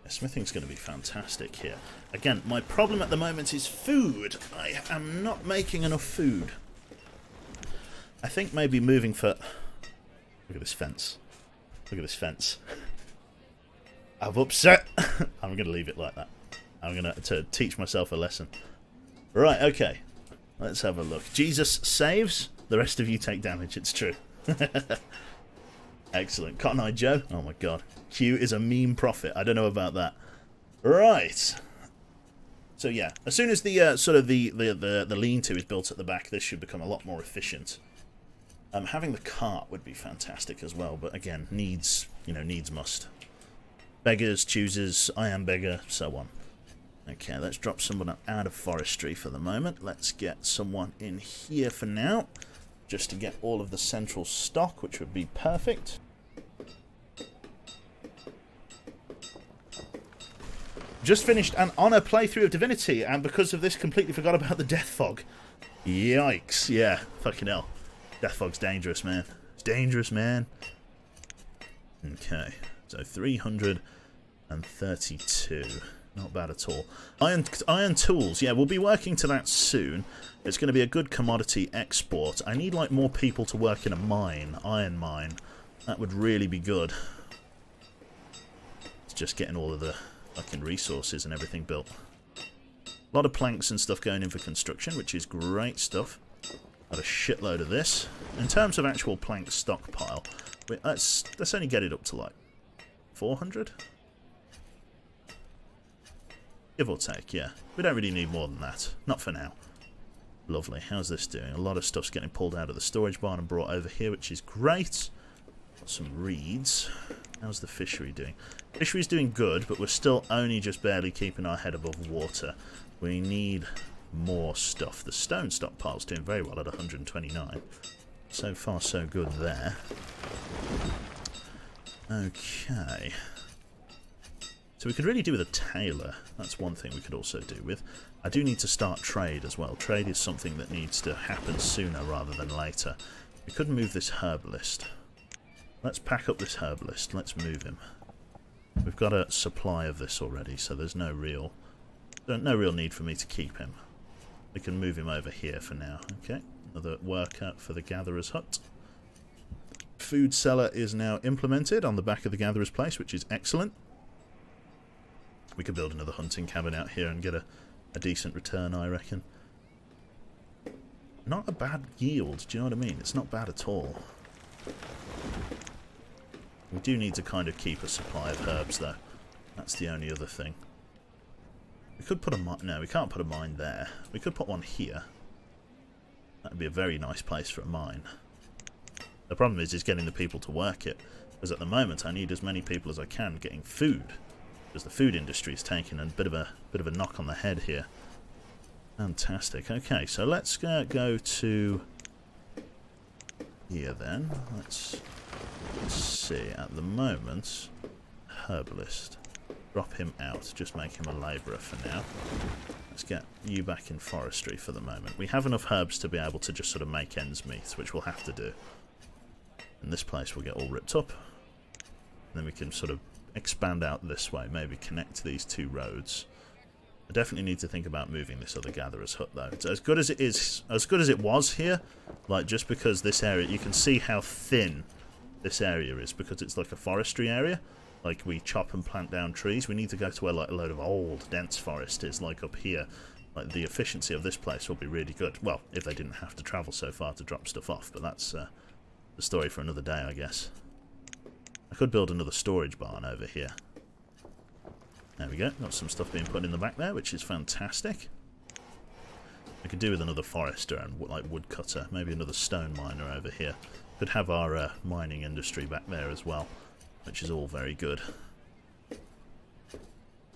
B: Yeah, smithing's going to be fantastic here. Again, my problem at the moment is food. I am not making enough food. I think maybe moving for... Look at this fence. Look at this fence. I'm upset. I'm going to leave it like that. I'm going to teach myself a lesson. Right, okay. Let's have a look. Jesus saves. The rest of you take damage. It's true. Excellent. Cotton Eye Joe. Oh my god. Q is a meme prophet. I don't know about that. Right. So yeah, as soon as the sort of the lean-to is built at the back, this should become a lot more efficient. Having the cart would be fantastic as well, but again, needs must. Beggars, choosers, I am beggar, so on. Okay, let's drop someone out of forestry for the moment. Let's get someone in here for now, just to get all of the central stock, which would be perfect. Just finished an Honor playthrough of Divinity, and because of this, completely forgot about the Death Fog. Yikes, yeah, fucking hell. Death Fog's dangerous, man. It's dangerous, man. Okay, so 332. Not bad at all. Iron tools. Yeah, we'll be working to that soon. It's going to be a good commodity export. I need, like, more people to work in a mine. Iron mine. That would really be good. It's just getting all of the fucking resources and everything built. A lot of planks and stuff going in for construction, which is great stuff. Got a shitload of this. In terms of actual plank stockpile, let's only get it up to, like, 400? Give or take, yeah. We don't really need more than that. Not for now. Lovely. How's this doing? A lot of stuff's getting pulled out of the storage barn and brought over here, which is great. Got some reeds. How's the fishery doing? Fishery's doing good, but we're still only just barely keeping our head above water. We need more stuff. The stone stockpile's doing very well at 129. So far, so good there. Okay. So we could really do with a tailor. That's one thing we could also do with. I do need to start trade as well. Trade is something that needs to happen sooner rather than later. We could move this herbalist. Let's pack up this herbalist. Let's move him. We've got a supply of this already, so there's no real need for me to keep him. We can move him over here for now. Okay, another worker for the gatherer's hut. Food cellar is now implemented on the back of the gatherer's place, which is excellent. We could build another hunting cabin out here and get a decent return, I reckon. Not a bad yield, do you know what I mean? It's not bad at all. We do need to kind of keep a supply of herbs, though. That's the only other thing. We could put a mine... No, we can't put a mine there. We could put one here. That would be a very nice place for a mine. The problem is getting the people to work it. Because at the moment, I need as many people as I can getting food. Because the food industry is taking a bit of a knock on the head here. Fantastic. Okay, so let's go to here then. Let's see. At the moment, herbalist. drop him out. Just make him a labourer for now. Let's get you back in forestry for the moment. We have enough herbs to be able to just sort of make ends meet, which we'll have to do. And this place will get all ripped up. And then we can sort of expand out this way, maybe connect these two roads. I definitely need to think about moving this other gatherer's hut though. It's as good as it is, as good as it was here, like just because this area, you can see how thin this area is because it's like a forestry area. Like we chop and plant down trees. We need to go to where like a load of old dense forest is, like up here. Like the efficiency of this place will be really good. Well, if they didn't have to travel so far to drop stuff off, but that's the story for another day, I guess. I could build another storage barn over here. There we go. Got some stuff being put in the back there, which is fantastic. I could do with another forester and like woodcutter. Maybe another stone miner over here. Could have our mining industry back there as well, which is all very good.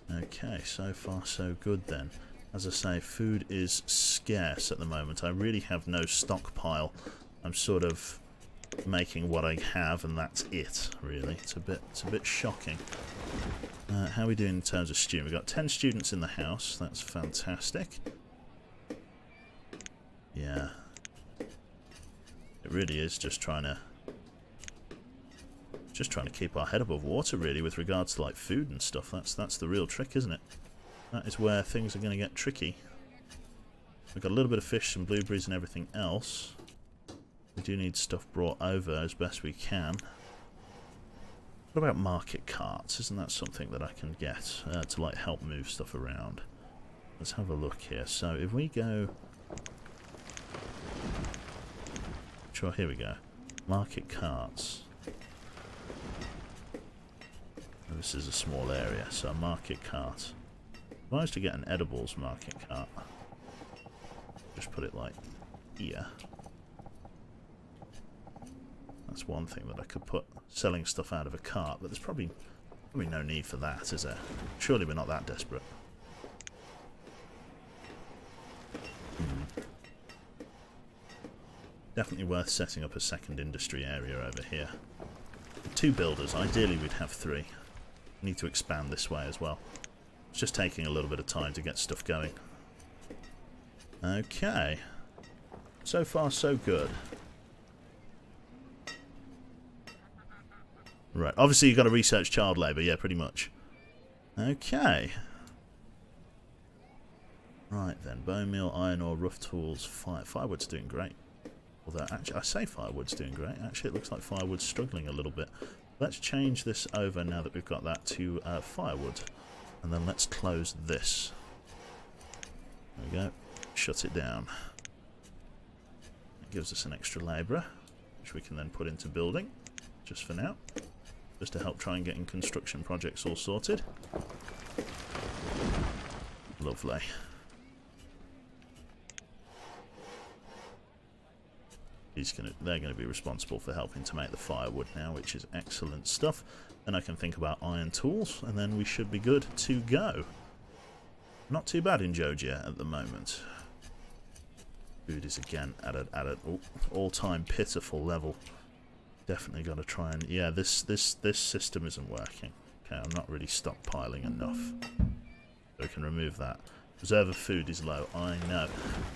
B: Okay, so far so good then. As I say, food is scarce at the moment. I really have no stockpile. I'm sort of making what I have, and that's it. Really, it's a bit shocking. How are we doing in terms of students? We've got 10 students in the house. That's fantastic. Yeah, it really is just trying to keep our head above water, really, with regards to like food and stuff. That's the real trick, isn't it? That is where things are going to get tricky. We've got a little bit of fish and blueberries and everything else. We do need stuff brought over as best we can. What about market carts? Isn't that something that I can get to like help move stuff around? Let's have a look here. So if we go... Sure, here we go. Market carts. This is a small area, so a market cart. If I was to get an edibles market cart, just put it like here. That's one thing that I could put, selling stuff out of a cart, but there's probably no need for that, is there? Surely we're not that desperate. Definitely worth setting up a second industry area over here. 2 builders, ideally we'd have 3. Need to expand this way as well. It's just taking a little bit of time to get stuff going. Okay. So far so good. Right, obviously you've got to research child labour, yeah, pretty much. Okay. Right then, bone meal, iron ore, rough tools, firewood's doing great. Although, actually, I say firewood's doing great. Actually, it looks like firewood's struggling a little bit. Let's change this over now that we've got that to firewood. And then let's close this. There we go. Shut it down. It gives us an extra labourer, which we can then put into building, just for now. Just to help try and getting construction projects all sorted. Lovely. They're going to be responsible for helping to make the firewood now, which is excellent stuff. Then I can think about iron tools, and then we should be good to go. Not too bad in Joegia at the moment. Food is again at an all-time pitiful level. Definitely got to try and... Yeah, this system isn't working. Okay, I'm not really stockpiling enough. So we can remove that. Reserve of food is low, I know.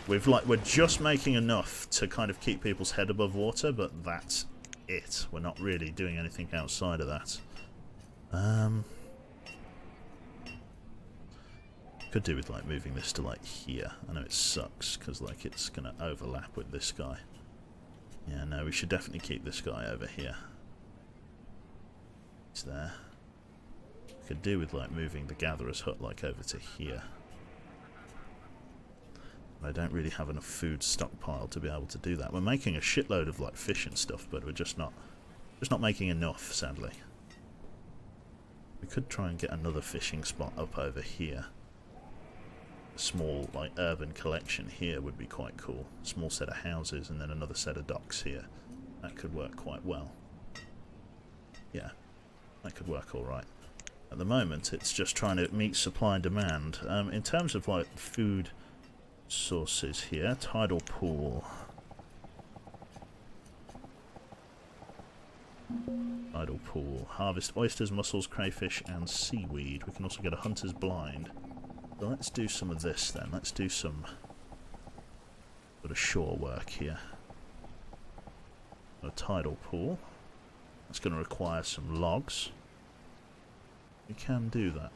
B: We're just making enough to kind of keep people's head above water, but that's it. We're not really doing anything outside of that. Could do with like moving this to like here. I know it sucks because like it's gonna overlap with this guy. Yeah, no, we should definitely keep this guy over here. It's there. Could do with like moving the gatherer's hut like over to here. I don't really have enough food stockpiled to be able to do that. We're making a shitload of like fish and stuff, but we're just not making enough, sadly. We could try and get another fishing spot up over here. A small like urban collection here would be quite cool. A small set of houses and then another set of docks here. That could work quite well. Yeah, that could work all right. At the moment, it's just trying to meet supply and demand. In terms of like food sources here, tidal pool. tidal pool. Harvest oysters, mussels, crayfish, and seaweed. We can also get a hunter's blind. So let's do some of this then. Let's do some sort of shore work here. A tidal pool. That's going to require some logs. We can do that.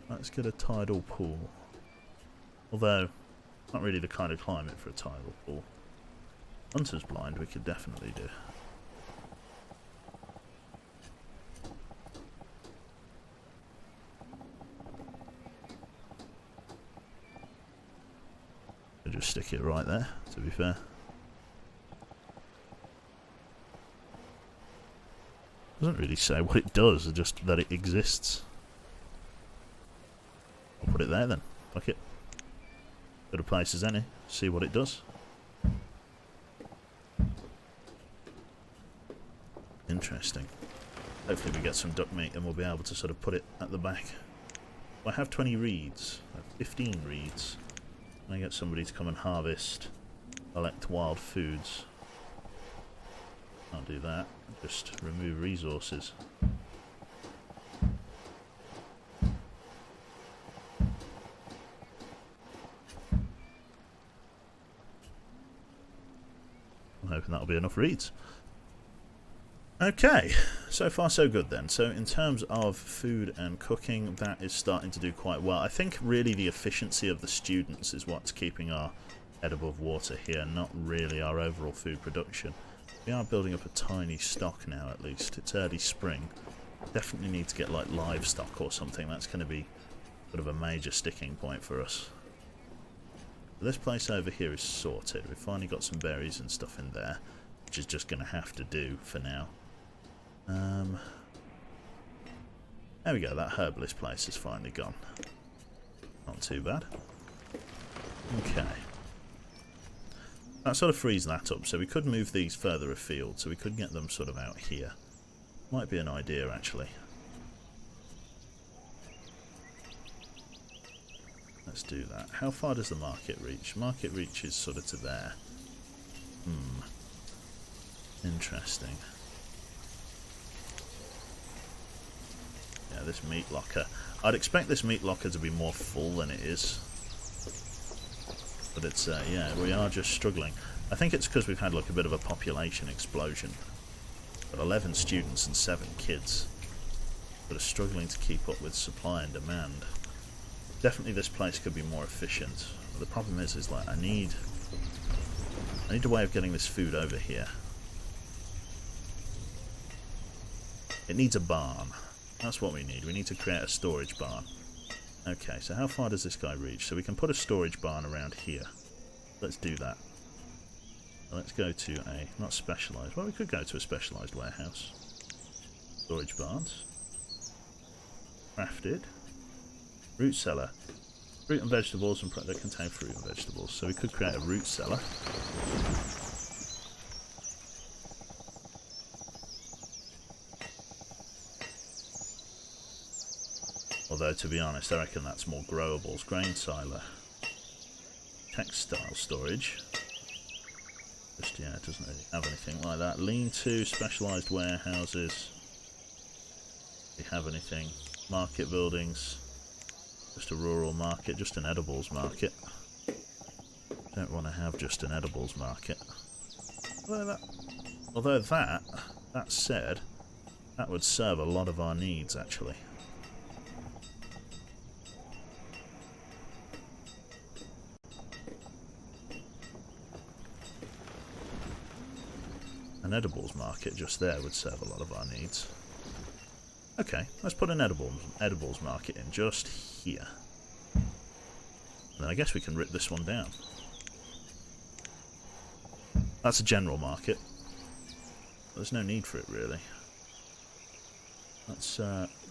B: Let's get a tidal pool. Although, not really the kind of climate for a tidal pool. Hunter's blind we could definitely do. I'll just stick it right there, to be fair. Doesn't really say what it does, just that it exists. I'll put it there then. Fuck it. Good a place as any. See what it does. Interesting. Hopefully we get some duck meat and we'll be able to sort of put it at the back. I have 20 reeds. I have 15 reeds. Can I get somebody to come and harvest, collect wild foods? Can't do that. Just remove resources. I'm hoping that'll be enough reeds. Okay, so far so good then. So in terms of food and cooking, that is starting to do quite well. I think really the efficiency of the students is what's keeping our head above water here, not really our overall food production. We are building up a tiny stock now at least. It's early spring. Definitely need to get like livestock or something. That's going to be sort of a major sticking point for us. This place over here is sorted. We've finally got some berries and stuff in there, which is just going to have to do for now. There we go, that herbalist place is finally gone. Not too bad. Okay. That sort of frees that up, so we could move these further afield, so we could get them sort of out here. Might be an idea, actually. Let's do that. How far does the market reach? Market reach is sort of to there. Interesting. Yeah, this meat locker. I'd expect this meat locker to be more full than it is. But it's, yeah, we are just struggling. I think it's because we've had like a bit of a population explosion. Got 11 students and 7 kids. But are struggling to keep up with supply and demand. Definitely this place could be more efficient. But the problem is like, I need a way of getting this food over here. It needs a barn. That's what we need. We need to create a storage barn. Okay, so how far does this guy reach? So we can put a storage barn around here. Let's do that. Let's go to a, not specialised, well we could go to a specialised warehouse. Storage barns. Crafted. Root cellar. Fruit and vegetables and that contain fruit and vegetables. So we could create a root cellar. Although, to be honest, I reckon that's more growables. Grain silo. Textile storage. Just, yeah, it doesn't really have anything like that. Lean-to, specialised warehouses. Do we have anything? Market buildings. Just a rural market. Just an edibles market. Don't want to have just an edibles market. Although that said, that would serve a lot of our needs, actually. An edibles market just there would serve a lot of our needs. Okay, let's put an edibles market in just here. And then I guess we can rip this one down. That's a general market. There's no need for it, really. Let's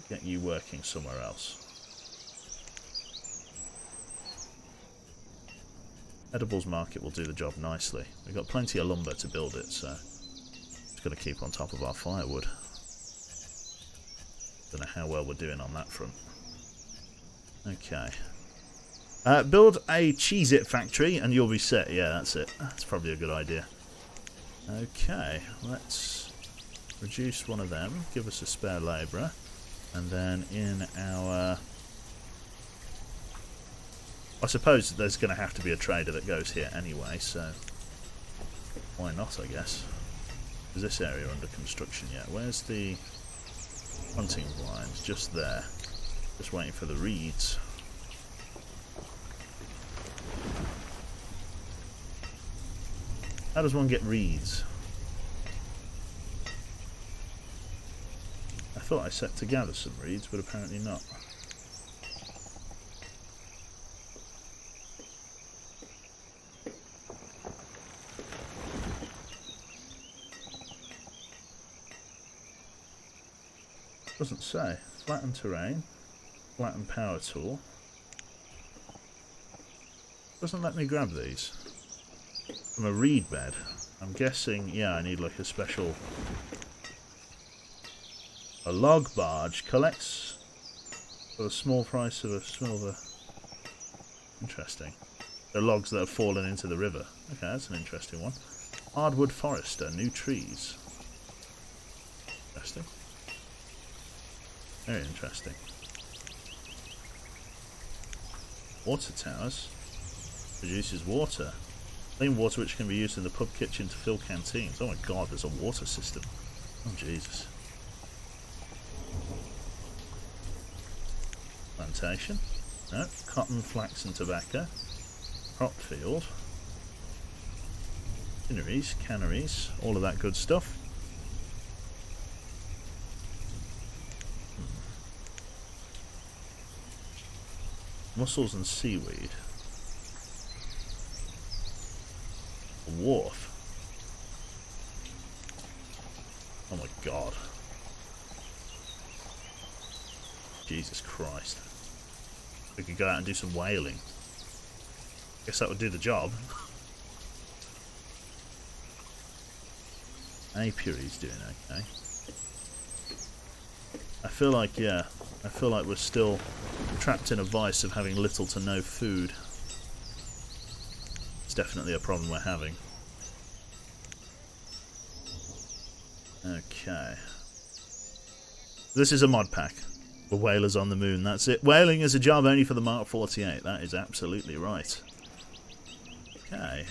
B: get you working somewhere else. Edibles market will do the job nicely. We've got plenty of lumber to build it, so just got to keep on top of our firewood. Don't know how well we're doing on that front. Okay. Build a Cheez-It factory and you'll be set. Yeah, that's it. That's probably a good idea. Okay, let's reduce one of them, give us a spare labourer, and then in our... I suppose there's going to have to be a trader that goes here anyway, so why not, I guess. Is this area under construction yet? Where's the hunting blinds? Just there. Just waiting for the reeds. How does one get reeds? I thought I set to gather some reeds, but apparently not. Doesn't say. Flatten terrain. Flatten power tool. Doesn't let me grab these. From a reed bed. I'm guessing, yeah, I need like a special... A log barge collects for a small price of a silver. Interesting. They're logs that have fallen into the river. Okay, that's an interesting one. Hardwood forester, new trees. Interesting. Very interesting. Water towers. Produces water. Clean water which can be used in the pub kitchen to fill canteens. Oh my god, there's a water system. Oh Jesus. Plantation. No. Cotton, flax and tobacco. Crop field. Canneries, canneries. All of that good stuff. Mussels and seaweed. A wharf. Oh my god. Jesus Christ. We could go out and do some whaling. Guess that would do the job. Apiary's doing okay. I feel like, yeah, I feel like we're still trapped in a vice of having little to no food. It's definitely a problem we're having. Okay. This is a mod pack. The whalers on the moon, that's it. Whaling is a job only for the Mark 48. That is absolutely right. Okay.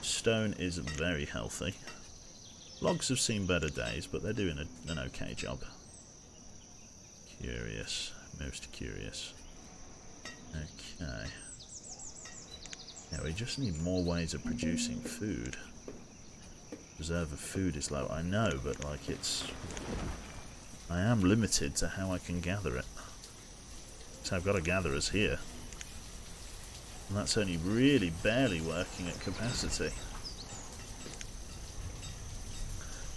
B: Stone is very healthy. Logs have seen better days, but they're doing an okay job. Curious. Most curious. Okay. Yeah, we just need more ways of producing food. Reserve of food is low, I know, but like I am limited to how I can gather it. So I've got to gather us here. And that's only really barely working at capacity.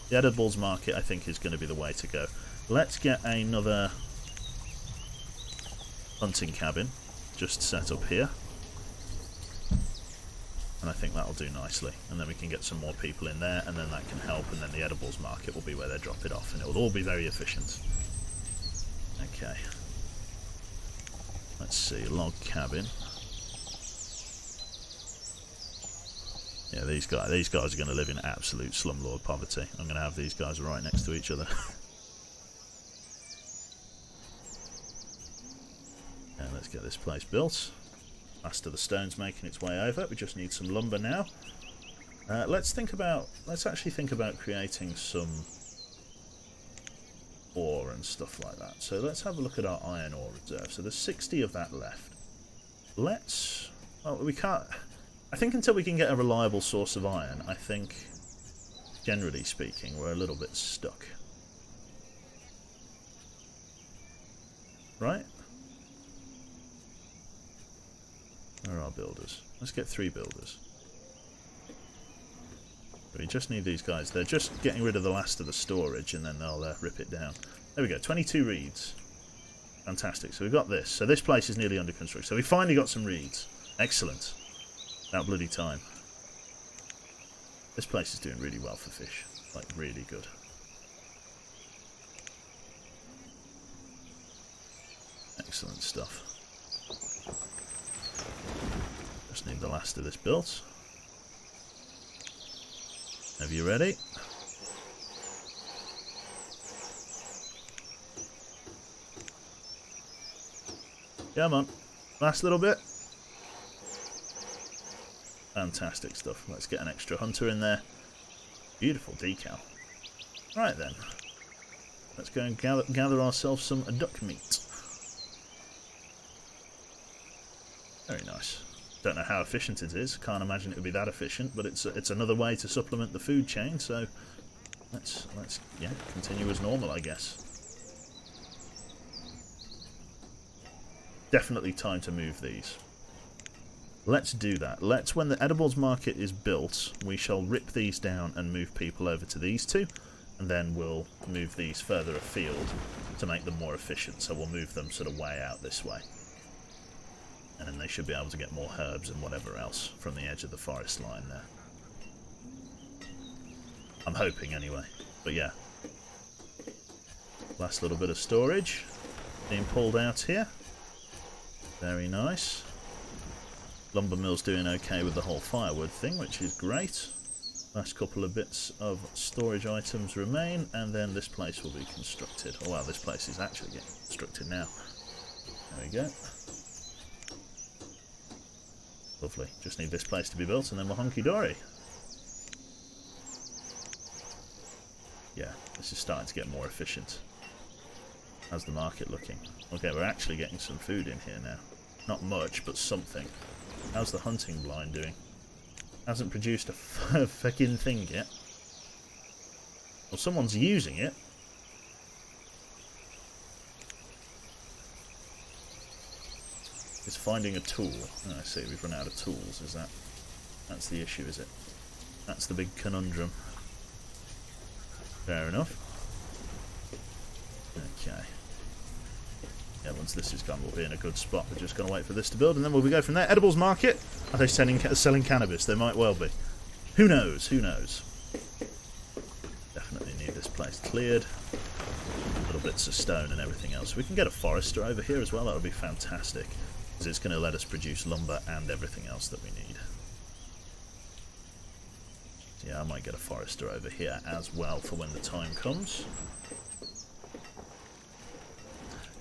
B: The edibles market, I think, is going to be the way to go. Let's get another hunting cabin just set up here. And I think that'll do nicely. And then we can get some more people in there, and then that can help, and then the edibles market will be where they drop it off, and it will all be very efficient. Okay. Let's see, log cabin. Yeah, these guys are going to live in absolute slumlord poverty. I'm going to have these guys right next to each other. And let's get this place built. Last of the stone's making its way over. We just need some lumber now. Let's actually think about creating some ore and stuff like that. So let's have a look at our iron ore reserve. So there's 60 of that left. Well, we can't... I think until we can get a reliable source of iron, I think, generally speaking, we're a little bit stuck. Right? Where are our builders? Let's get 3 builders. We just need these guys. They're just getting rid of the last of the storage, and then they'll rip it down. There we go, 22 reeds. Fantastic. So we've got this. So this place is nearly under construction. So we finally got some reeds. Excellent. About bloody time. This place is doing really well for fish. Like, really good. Excellent stuff. Just need the last of this built. Have you ready? Come on. Last little bit. Fantastic stuff. Let's get an extra hunter in there. Beautiful decal. Right then. Let's go and gather ourselves some duck meat. Very nice. Don't know how efficient it is. Can't imagine it would be that efficient, but it's another way to supplement the food chain. So let's yeah, continue as normal, I guess. Definitely time to move these. Let's do that. When the edibles market is built, we shall rip these down and move people over to these two, and then we'll move these further afield to make them more efficient. So we'll move them sort of way out this way. And then they should be able to get more herbs and whatever else from the edge of the forest line there. I'm hoping anyway. But yeah. Last little bit of storage being pulled out here. Very nice. Lumber mill's doing okay with the whole firewood thing, which is great. Last couple of bits of storage items remain, and then this place will be constructed. Oh wow, this place is actually getting constructed now. There we go. Lovely. Just need this place to be built, and then we're hunky-dory. Yeah, this is starting to get more efficient. How's the market looking? Okay, we're actually getting some food in here now. Not much, but something. How's the hunting blind doing? Hasn't produced a fucking thing yet. Well, someone's using it. It's finding a tool. Oh, I see, we've run out of tools, is that? That's the issue, is it? That's the big conundrum. Fair enough. Okay. Yeah, once this is gone, we'll be in a good spot. We're just going to wait for this to build, and then we'll go from there. Edibles market? Are they selling cannabis? They might well be. Who knows? Who knows? Definitely need this place cleared. Little bits of stone and everything else. We can get a forester over here as well. That would be fantastic, because it's going to let us produce lumber and everything else that we need. So yeah, I might get a forester over here as well for when the time comes.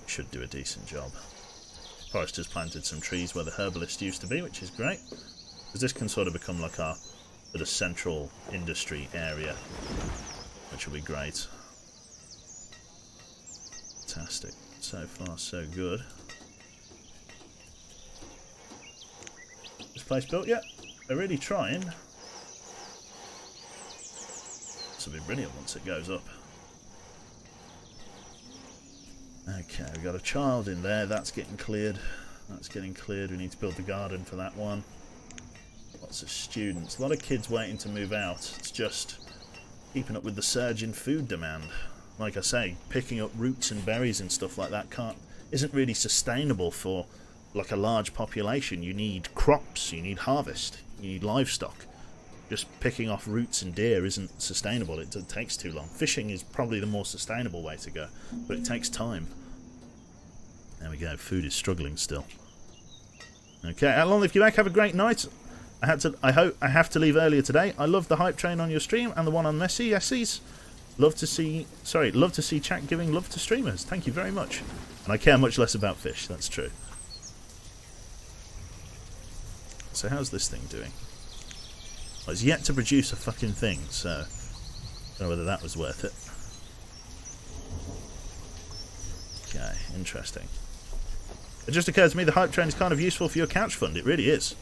B: Should do a decent job. Foresters planted some trees where the herbalist used to be, which is great, because this can sort of become like our sort of central industry area, which will be great. Fantastic. So far, so good. This place built yet? They're really trying. This will be brilliant once it goes up. Okay, we've got a child in there. That's getting cleared. That's getting cleared. We need to build the garden for that one. Lots of students. A lot of kids waiting to move out. It's just keeping up with the surge in food demand. Like I say, picking up roots and berries and stuff like that isn't really sustainable for like a large population. You need crops. You need harvest. You need livestock. Just picking off roots and deer isn't sustainable. It takes too long. Fishing is probably the more sustainable way to go, but it takes time. There we go. Food is struggling still. Okay, Alan, if you like, have a great night. I have to leave earlier today. I love the hype train on your stream and the one on Messi. Yesies. Love to see chat giving love to streamers. Thank you very much. And I care much less about fish. That's true. So how's this thing doing? Well, it's yet to produce a fucking thing, so I don't know whether that was worth it. Okay, interesting. It just occurred to me the hype train is kind of useful for your couch fund. It really is.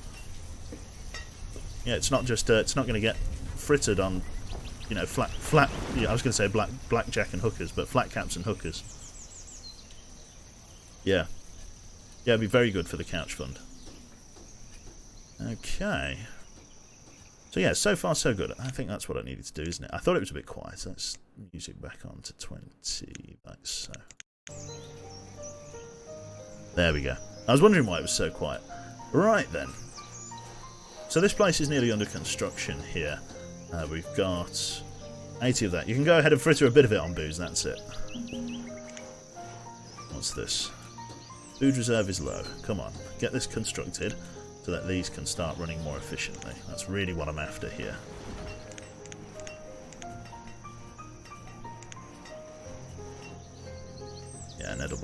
B: Yeah, it's not just it's not going to get frittered on, you know, flat. Yeah, I was going to say blackjack and hookers, but flat caps and hookers. Yeah, it'd be very good for the couch fund. Okay. So yeah, so far so good. I think that's what I needed to do, isn't it? I thought it was a bit quiet. Let's music back on to 20, like so. There we go. I was wondering why it was so quiet. Right then. So this place is nearly under construction here. We've got 80 of that. You can go ahead and fritter a bit of it on booze, that's it. What's this? Food reserve is low. Come on, get this constructed so that these can start running more efficiently. That's really what I'm after here.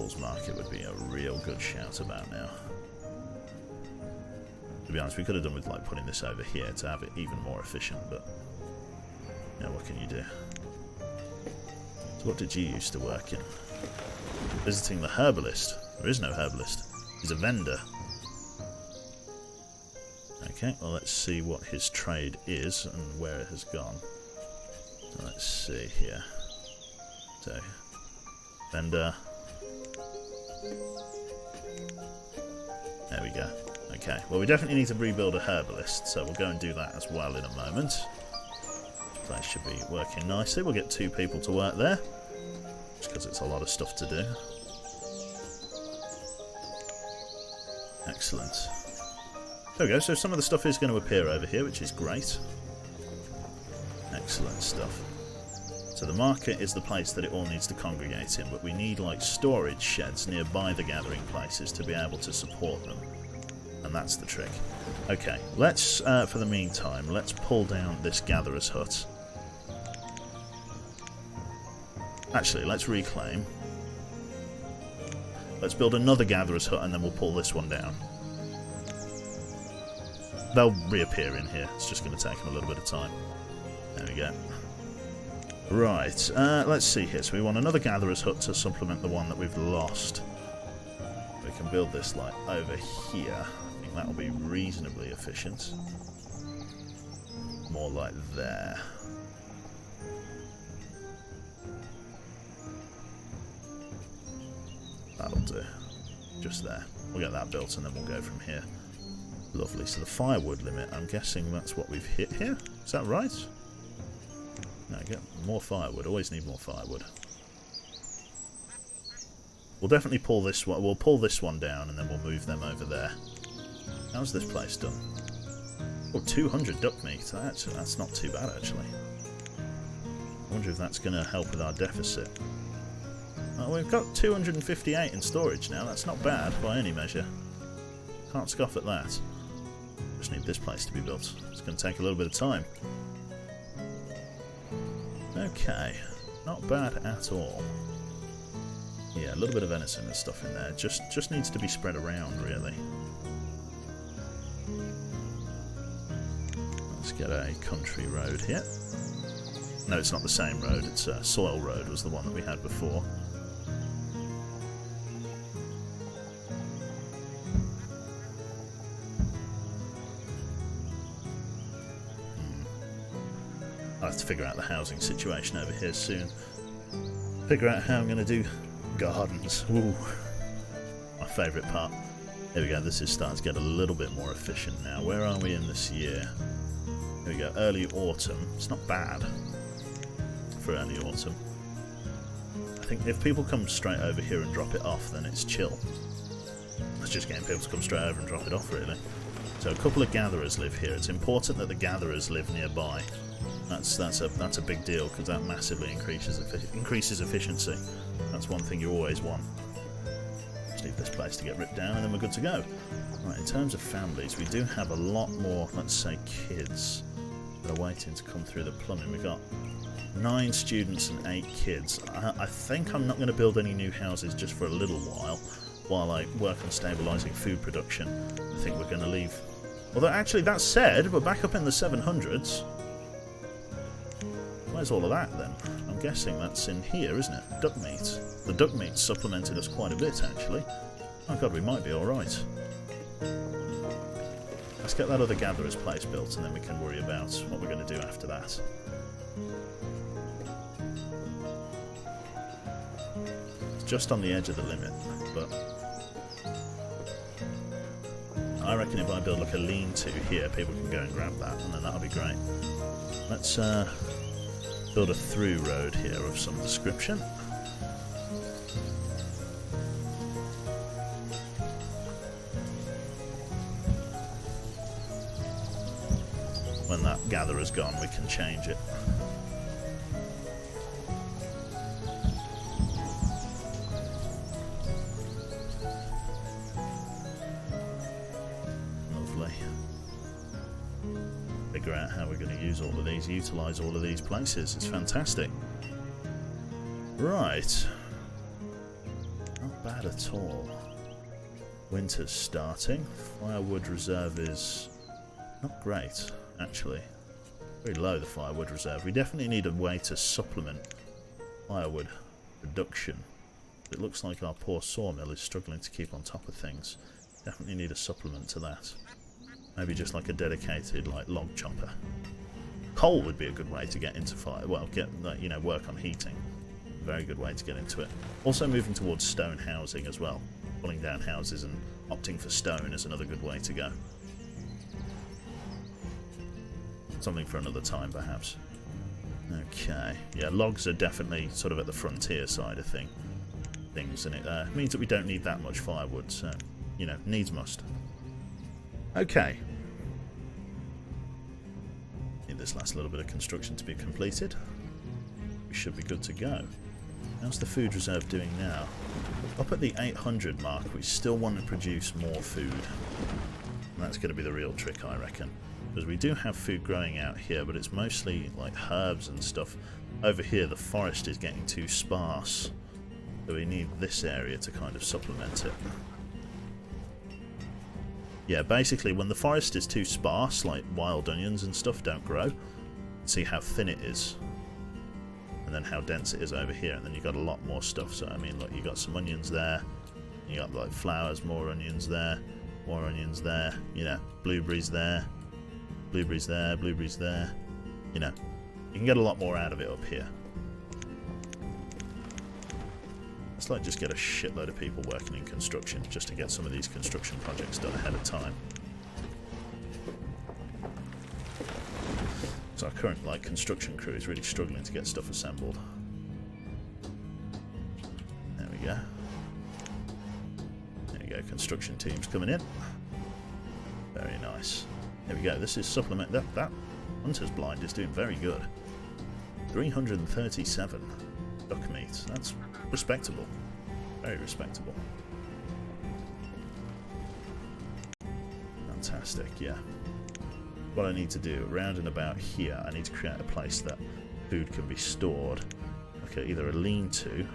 B: vegetables market would be a real good shout about now. To be honest, we could have done with like putting this over here to have it even more efficient, but you know, what can you do? So what did you used to work in? Visiting the herbalist. There is no herbalist. He's a vendor. Okay, well let's see what his trade is and where it has gone. So let's see here. So, vendor. There we go. Okay, well we definitely need to rebuild a herbalist, so we'll go and do that as well in a moment. That should be working nicely. We'll get 2 people to work there, just because it's a lot of stuff to do. Excellent. There we go, so some of the stuff is going to appear over here, which is great. Excellent stuff. So the market is the place that it all needs to congregate in, but we need like storage sheds nearby the gathering places to be able to support them. And that's the trick. Okay, let's, for the meantime, let's pull down this gatherer's hut. Actually, let's reclaim. Let's build another gatherer's hut and then we'll pull this one down. They'll reappear in here. It's just going to take them a little bit of time. There we go. Right, let's see here. So we want another gatherer's hut to supplement the one that we've lost. We can build this like over here. I think that'll be reasonably efficient. More like there. That'll do. Just there. We'll get that built and then we'll go from here. Lovely. So the firewood limit, I'm guessing that's what we've hit here. Is that right? No, get more firewood. Always need more firewood. We'll definitely pull this one. We'll pull this one down and then we'll move them over there. How's this place done? Oh, 200 duck meat. That's not too bad, actually. I wonder if that's going to help with our deficit. Oh, we've got 258 in storage now. That's not bad by any measure. Can't scoff at that. Just need this place to be built. It's going to take a little bit of time. Okay. Not bad at all. Yeah, a little bit of venison and stuff in there. Just needs to be spread around, really. Let's get a country road here. No, it's not the same road. It's Soil Road was the one that we had before. I'll have to figure out the housing situation over here soon. Figure out how I'm going to do gardens. Ooh, my favourite part. There we go, this is starting to get a little bit more efficient now. Where are we in this year? Here we go, early autumn. It's not bad for early autumn. I think if people come straight over here and drop it off, then it's chill. It's just getting people to come straight over and drop it off, really. So a couple of gatherers live here. It's important that the gatherers live nearby. That's a big deal because that massively increases efficiency. That's one thing you always want. Just need this place to get ripped down and then we're good to go. Right, in terms of families, we do have a lot more, let's say, kids that are waiting to come through the plumbing. We've got 9 students and 8 kids. I think I'm not going to build any new houses just for a little while I work on stabilising food production. I think we're going to leave. Although actually, that said, we're back up in the 700s. Where's all of that then? I'm guessing that's in here, isn't it? Duck meat. The duck meat supplemented us quite a bit, actually. Oh god, we might be alright. Let's get that other gatherer's place built and then we can worry about what we're going to do after that. It's just on the edge of the limit, but I reckon if I build like a lean-to here, people can go and grab that and then that'll be great. Let's build a through road here of some description. When that gatherer's gone, we can change it. Lovely. Figure out how we're going to use all of these, utilise all of these places. It's fantastic. Right. Not bad at all. Winter's starting. Firewood reserve is not great, actually. Very low, the firewood reserve. We definitely need a way to supplement firewood production. It looks like our poor sawmill is struggling to keep on top of things. Definitely need a supplement to that. Maybe just like a dedicated like log chopper. Coal would be a good way to get into fire. Well, get you know, work on heating. Very good way to get into it. Also moving towards stone housing as well. Pulling down houses and opting for stone is another good way to go. Something for another time, perhaps. Okay. Yeah, logs are definitely sort of at the frontier side of things, and it means that we don't need that much firewood, so, you know, needs must. Okay. Need this last little bit of construction to be completed. We should be good to go. How's the food reserve doing now? Up at the 800 mark, we still want to produce more food. And that's going to be the real trick, I reckon. Because we do have food growing out here, but it's mostly like herbs and stuff. Over here, the forest is getting too sparse. So we need this area to kind of supplement it. Yeah, basically, when the forest is too sparse, like wild onions and stuff don't grow. See how thin it is. And then how dense it is over here, and then you got a lot more stuff. So I mean, look, you got some onions there, you got like flowers, more onions there, more onions there, you know, blueberries there, blueberries there, blueberries there, you know, you can get a lot more out of it up here. Let's like just get a shitload of people working in construction just to get some of these construction projects done ahead of time. So our current like construction crew is really struggling to get stuff assembled. There we go. There we go. Construction teams coming in. Very nice. There we go. This is supplement. That hunter's blind is doing very good. 337 duck meat. That's respectable. Very respectable. Fantastic. Yeah. What I need to do, around and about here, I need to create a place that food can be stored. Okay, either a lean-to,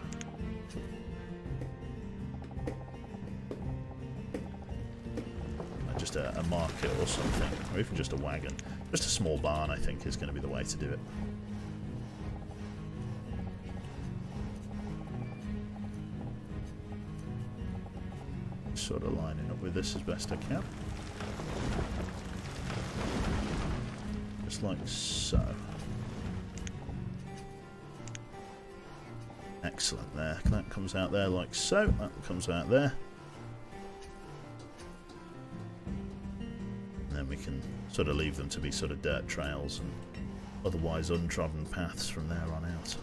B: just a market or something, or even just a wagon. Just a small barn, I think, is going to be the way to do it. Sort of lining up with this as best I can. Like so. Excellent there. That comes out there like so. That comes out there. And then we can sort of leave them to be sort of dirt trails and otherwise untrodden paths from there on out.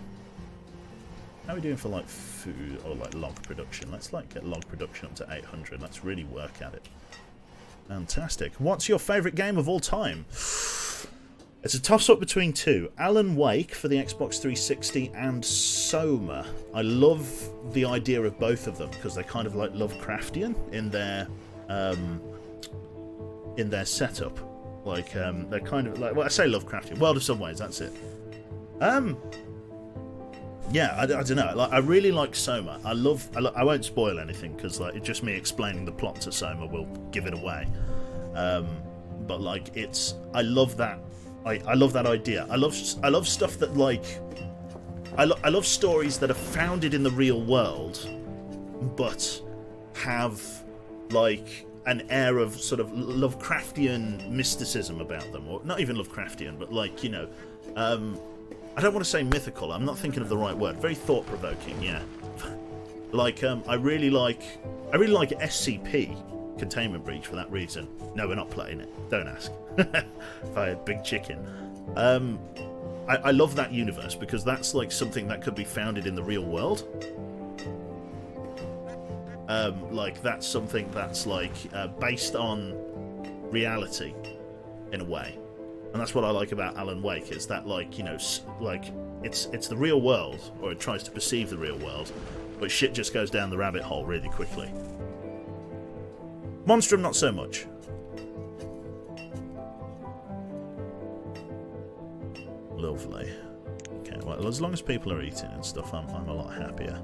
B: How are we doing for like food or like log production? Let's like get log production up to 800. Let's really work at it. Fantastic. What's your favourite game of all time? It's a toss-up between two. Alan Wake for the Xbox 360 and Soma. I love the idea of both of them because they're kind of like Lovecraftian in their setup. Like they're kind of like, well, I say Lovecraftian, World of Some Ways. That's it. Yeah, I don't know. Like, I really like Soma. I won't spoil anything because like just me explaining the plot to Soma will give it away. But like I love that. I love that idea. I love stuff that like I love stories that are founded in the real world, but have like an air of sort of Lovecraftian mysticism about them, or not even Lovecraftian, but like, you know, I don't want to say mythical. I'm not thinking of the right word. Very thought-provoking, yeah. Like I really like SCP. Containment Breach for that reason. No, we're not playing it. Don't ask. If I had Big Chicken. I love that universe because that's like something that could be founded in the real world. Like that's something that's like based on reality in a way. And that's what I like about Alan Wake, is that like, you know, like it's the real world, or it tries to perceive the real world, but shit just goes down the rabbit hole really quickly. Monstrum, not so much. Lovely. Okay, well, as long as people are eating and stuff, I'm a lot happier.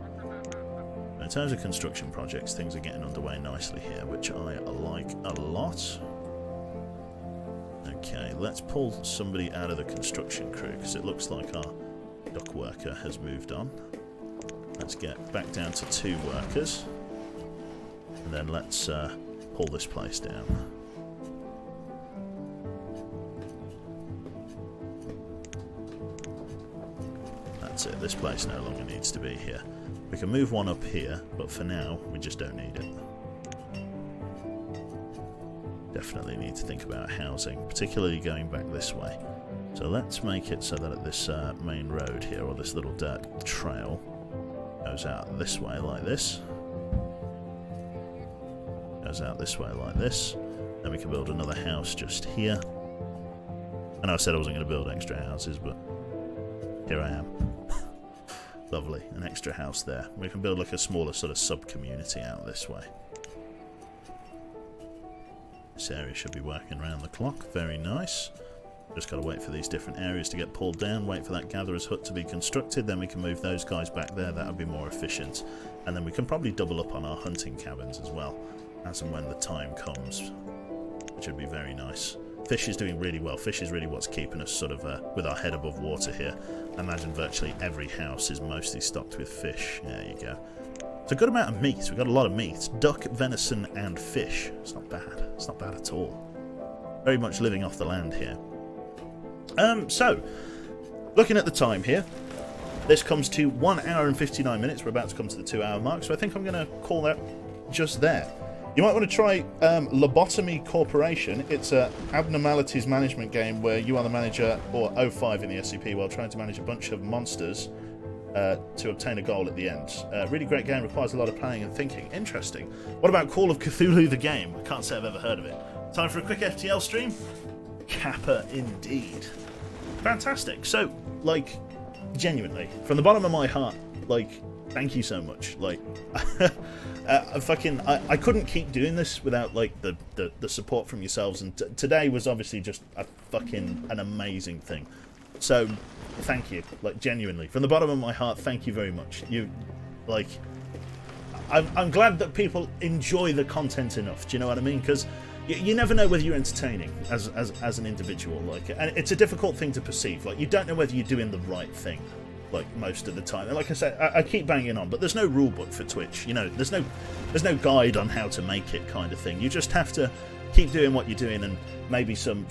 B: in terms of construction projects, things are getting underway nicely here, which I like a lot. Okay, let's pull somebody out of the construction crew, because it looks like our dock worker has moved on. Let's get back down to 2 workers. And then let's pull this place down. That's it, this place no longer needs to be here. We can move one up here, but for now, we just don't need it. Definitely need to think about housing, particularly going back this way. So let's make it so that at this main road here, or this little dirt trail, goes out this way like this. Goes out this way like this. Then we can build another house just here. I know I said I wasn't going to build extra houses, but here I am. Lovely, an extra house there. We can build like a smaller sort of sub-community out this way. This area should be working around the clock. Very nice. Just got to wait for these different areas to get pulled down, wait for that gatherer's hut to be constructed, then we can move those guys back there. That would be more efficient. And then we can probably double up on our hunting cabins as well, as and when the time comes, which would be very nice. Fish is doing really well. Fish is really what's keeping us sort of with our head above water here. I imagine virtually every house is mostly stocked with fish. There you go. It's a good amount of meat. We've got a lot of meat. Duck, venison and fish. It's not bad. It's not bad at all. Very much living off the land here. So, looking at the time here, this comes to 1 hour and 59 minutes. We're about to come to the 2-hour mark, so I think I'm going to call that just there. You might want to try Lobotomy Corporation. It's an abnormalities management game where you are the manager, or O5 in the SCP, while trying to manage a bunch of monsters to obtain a goal at the end. Really great game, requires a lot of planning and thinking. Interesting. What about Call of Cthulhu the game? I can't say I've ever heard of it. Time for a quick FTL stream? Kappa indeed. Fantastic. So, like, genuinely, from the bottom of my heart, like, thank you so much. Like, I couldn't keep doing this without, like, the support from yourselves, and today was obviously just an amazing thing. So, thank you. Like, genuinely. From the bottom of my heart, thank you very much. You, like, I'm glad that people enjoy the content enough, do you know what I mean? Because you never know whether you're entertaining as an individual, like, and it's a difficult thing to perceive. Like, you don't know whether you're doing the right thing, like, most of the time. And like I said, I keep banging on, but there's no rule book for Twitch. You know, there's no guide on how to make it, kind of thing. You just have to keep doing what you're doing, and maybe some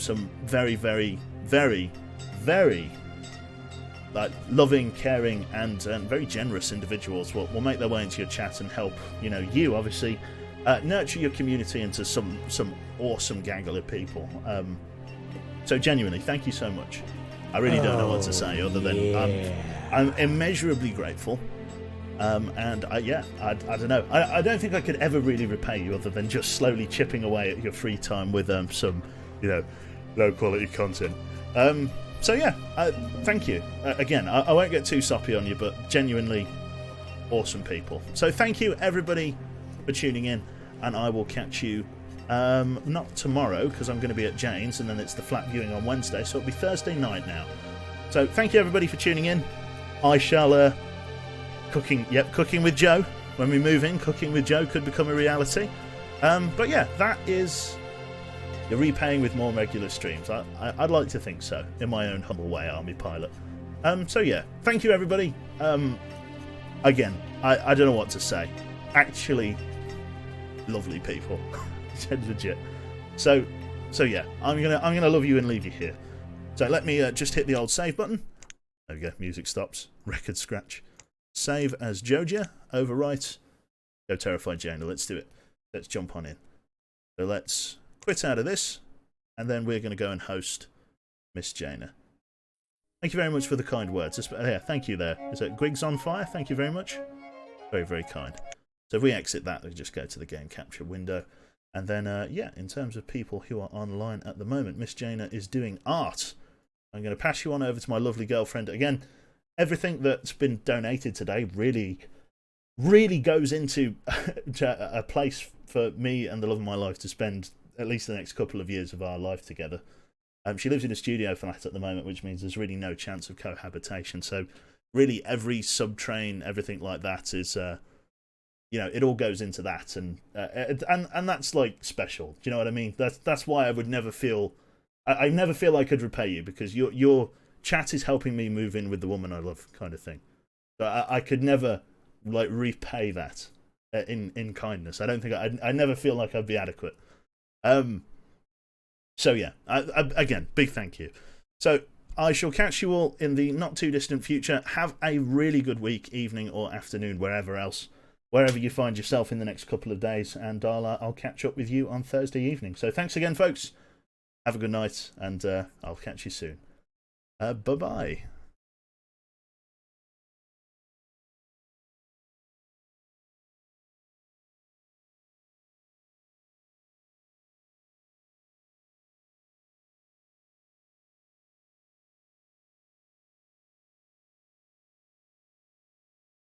B: very, very, very, very like loving, caring, and very generous individuals will make their way into your chat and help, you know, you obviously nurture your community into some awesome gaggle of people. So genuinely, thank you so much. I really don't know what to say other than I'm immeasurably grateful. And I don't know. I don't think I could ever really repay you other than just slowly chipping away at your free time with some, you know, low quality content. So yeah, thank you. Again, I won't get too soppy on you, but genuinely awesome people. So thank you everybody for tuning in, and I will catch you not tomorrow because I'm going to be at Jane's, and then it's the flat viewing on Wednesday, so it'll be Thursday night now. So thank you everybody for tuning in. I shall cooking with Joe. When we move in, cooking with Joe could become a reality. But yeah, that is you're repaying with more regular streams. I'd like to think so, in my own humble way, Army Pilot. So yeah, thank you everybody. Again, I don't know what to say. Actually, lovely people. Legit. So yeah, I'm gonna love you and leave you here. So let me just hit the old save button. There we go. Music stops. Record scratch. Save as Joegia. Overwrite. Go Terrified Jaina. Let's do it. Let's jump on in. So let's quit out of this, and then we're going to go and host Miss Jaina. Thank you very much for the kind words. Yeah, thank you there. Is it Griggs on Fire? Thank you very much. Very, very kind. So if we exit that, we just go to the game capture window. And then, yeah, in terms of people who are online at the moment, Miss Jaina is doing art. I'm going to pass you on over to my lovely girlfriend. Again, everything that's been donated today really, really goes into a place for me and the love of my life to spend at least the next couple of years of our life together. She lives in a studio flat at the moment, which means there's really no chance of cohabitation. So really every sub-train, everything like that is you know, it all goes into that, and that's like special. Do you know what I mean? That's why I would never feel, I never feel I could repay you, because your chat is helping me move in with the woman I love, kind of thing. So I could never like repay that in kindness. I don't think I never feel like I'd be adequate. So yeah, again, big thank you. So I shall catch you all in the not too distant future. Have a really good week, evening or afternoon, wherever you find yourself in the next couple of days, and I'll catch up with you on Thursday evening. So thanks again, folks. Have a good night, and I'll catch you soon. Bye bye.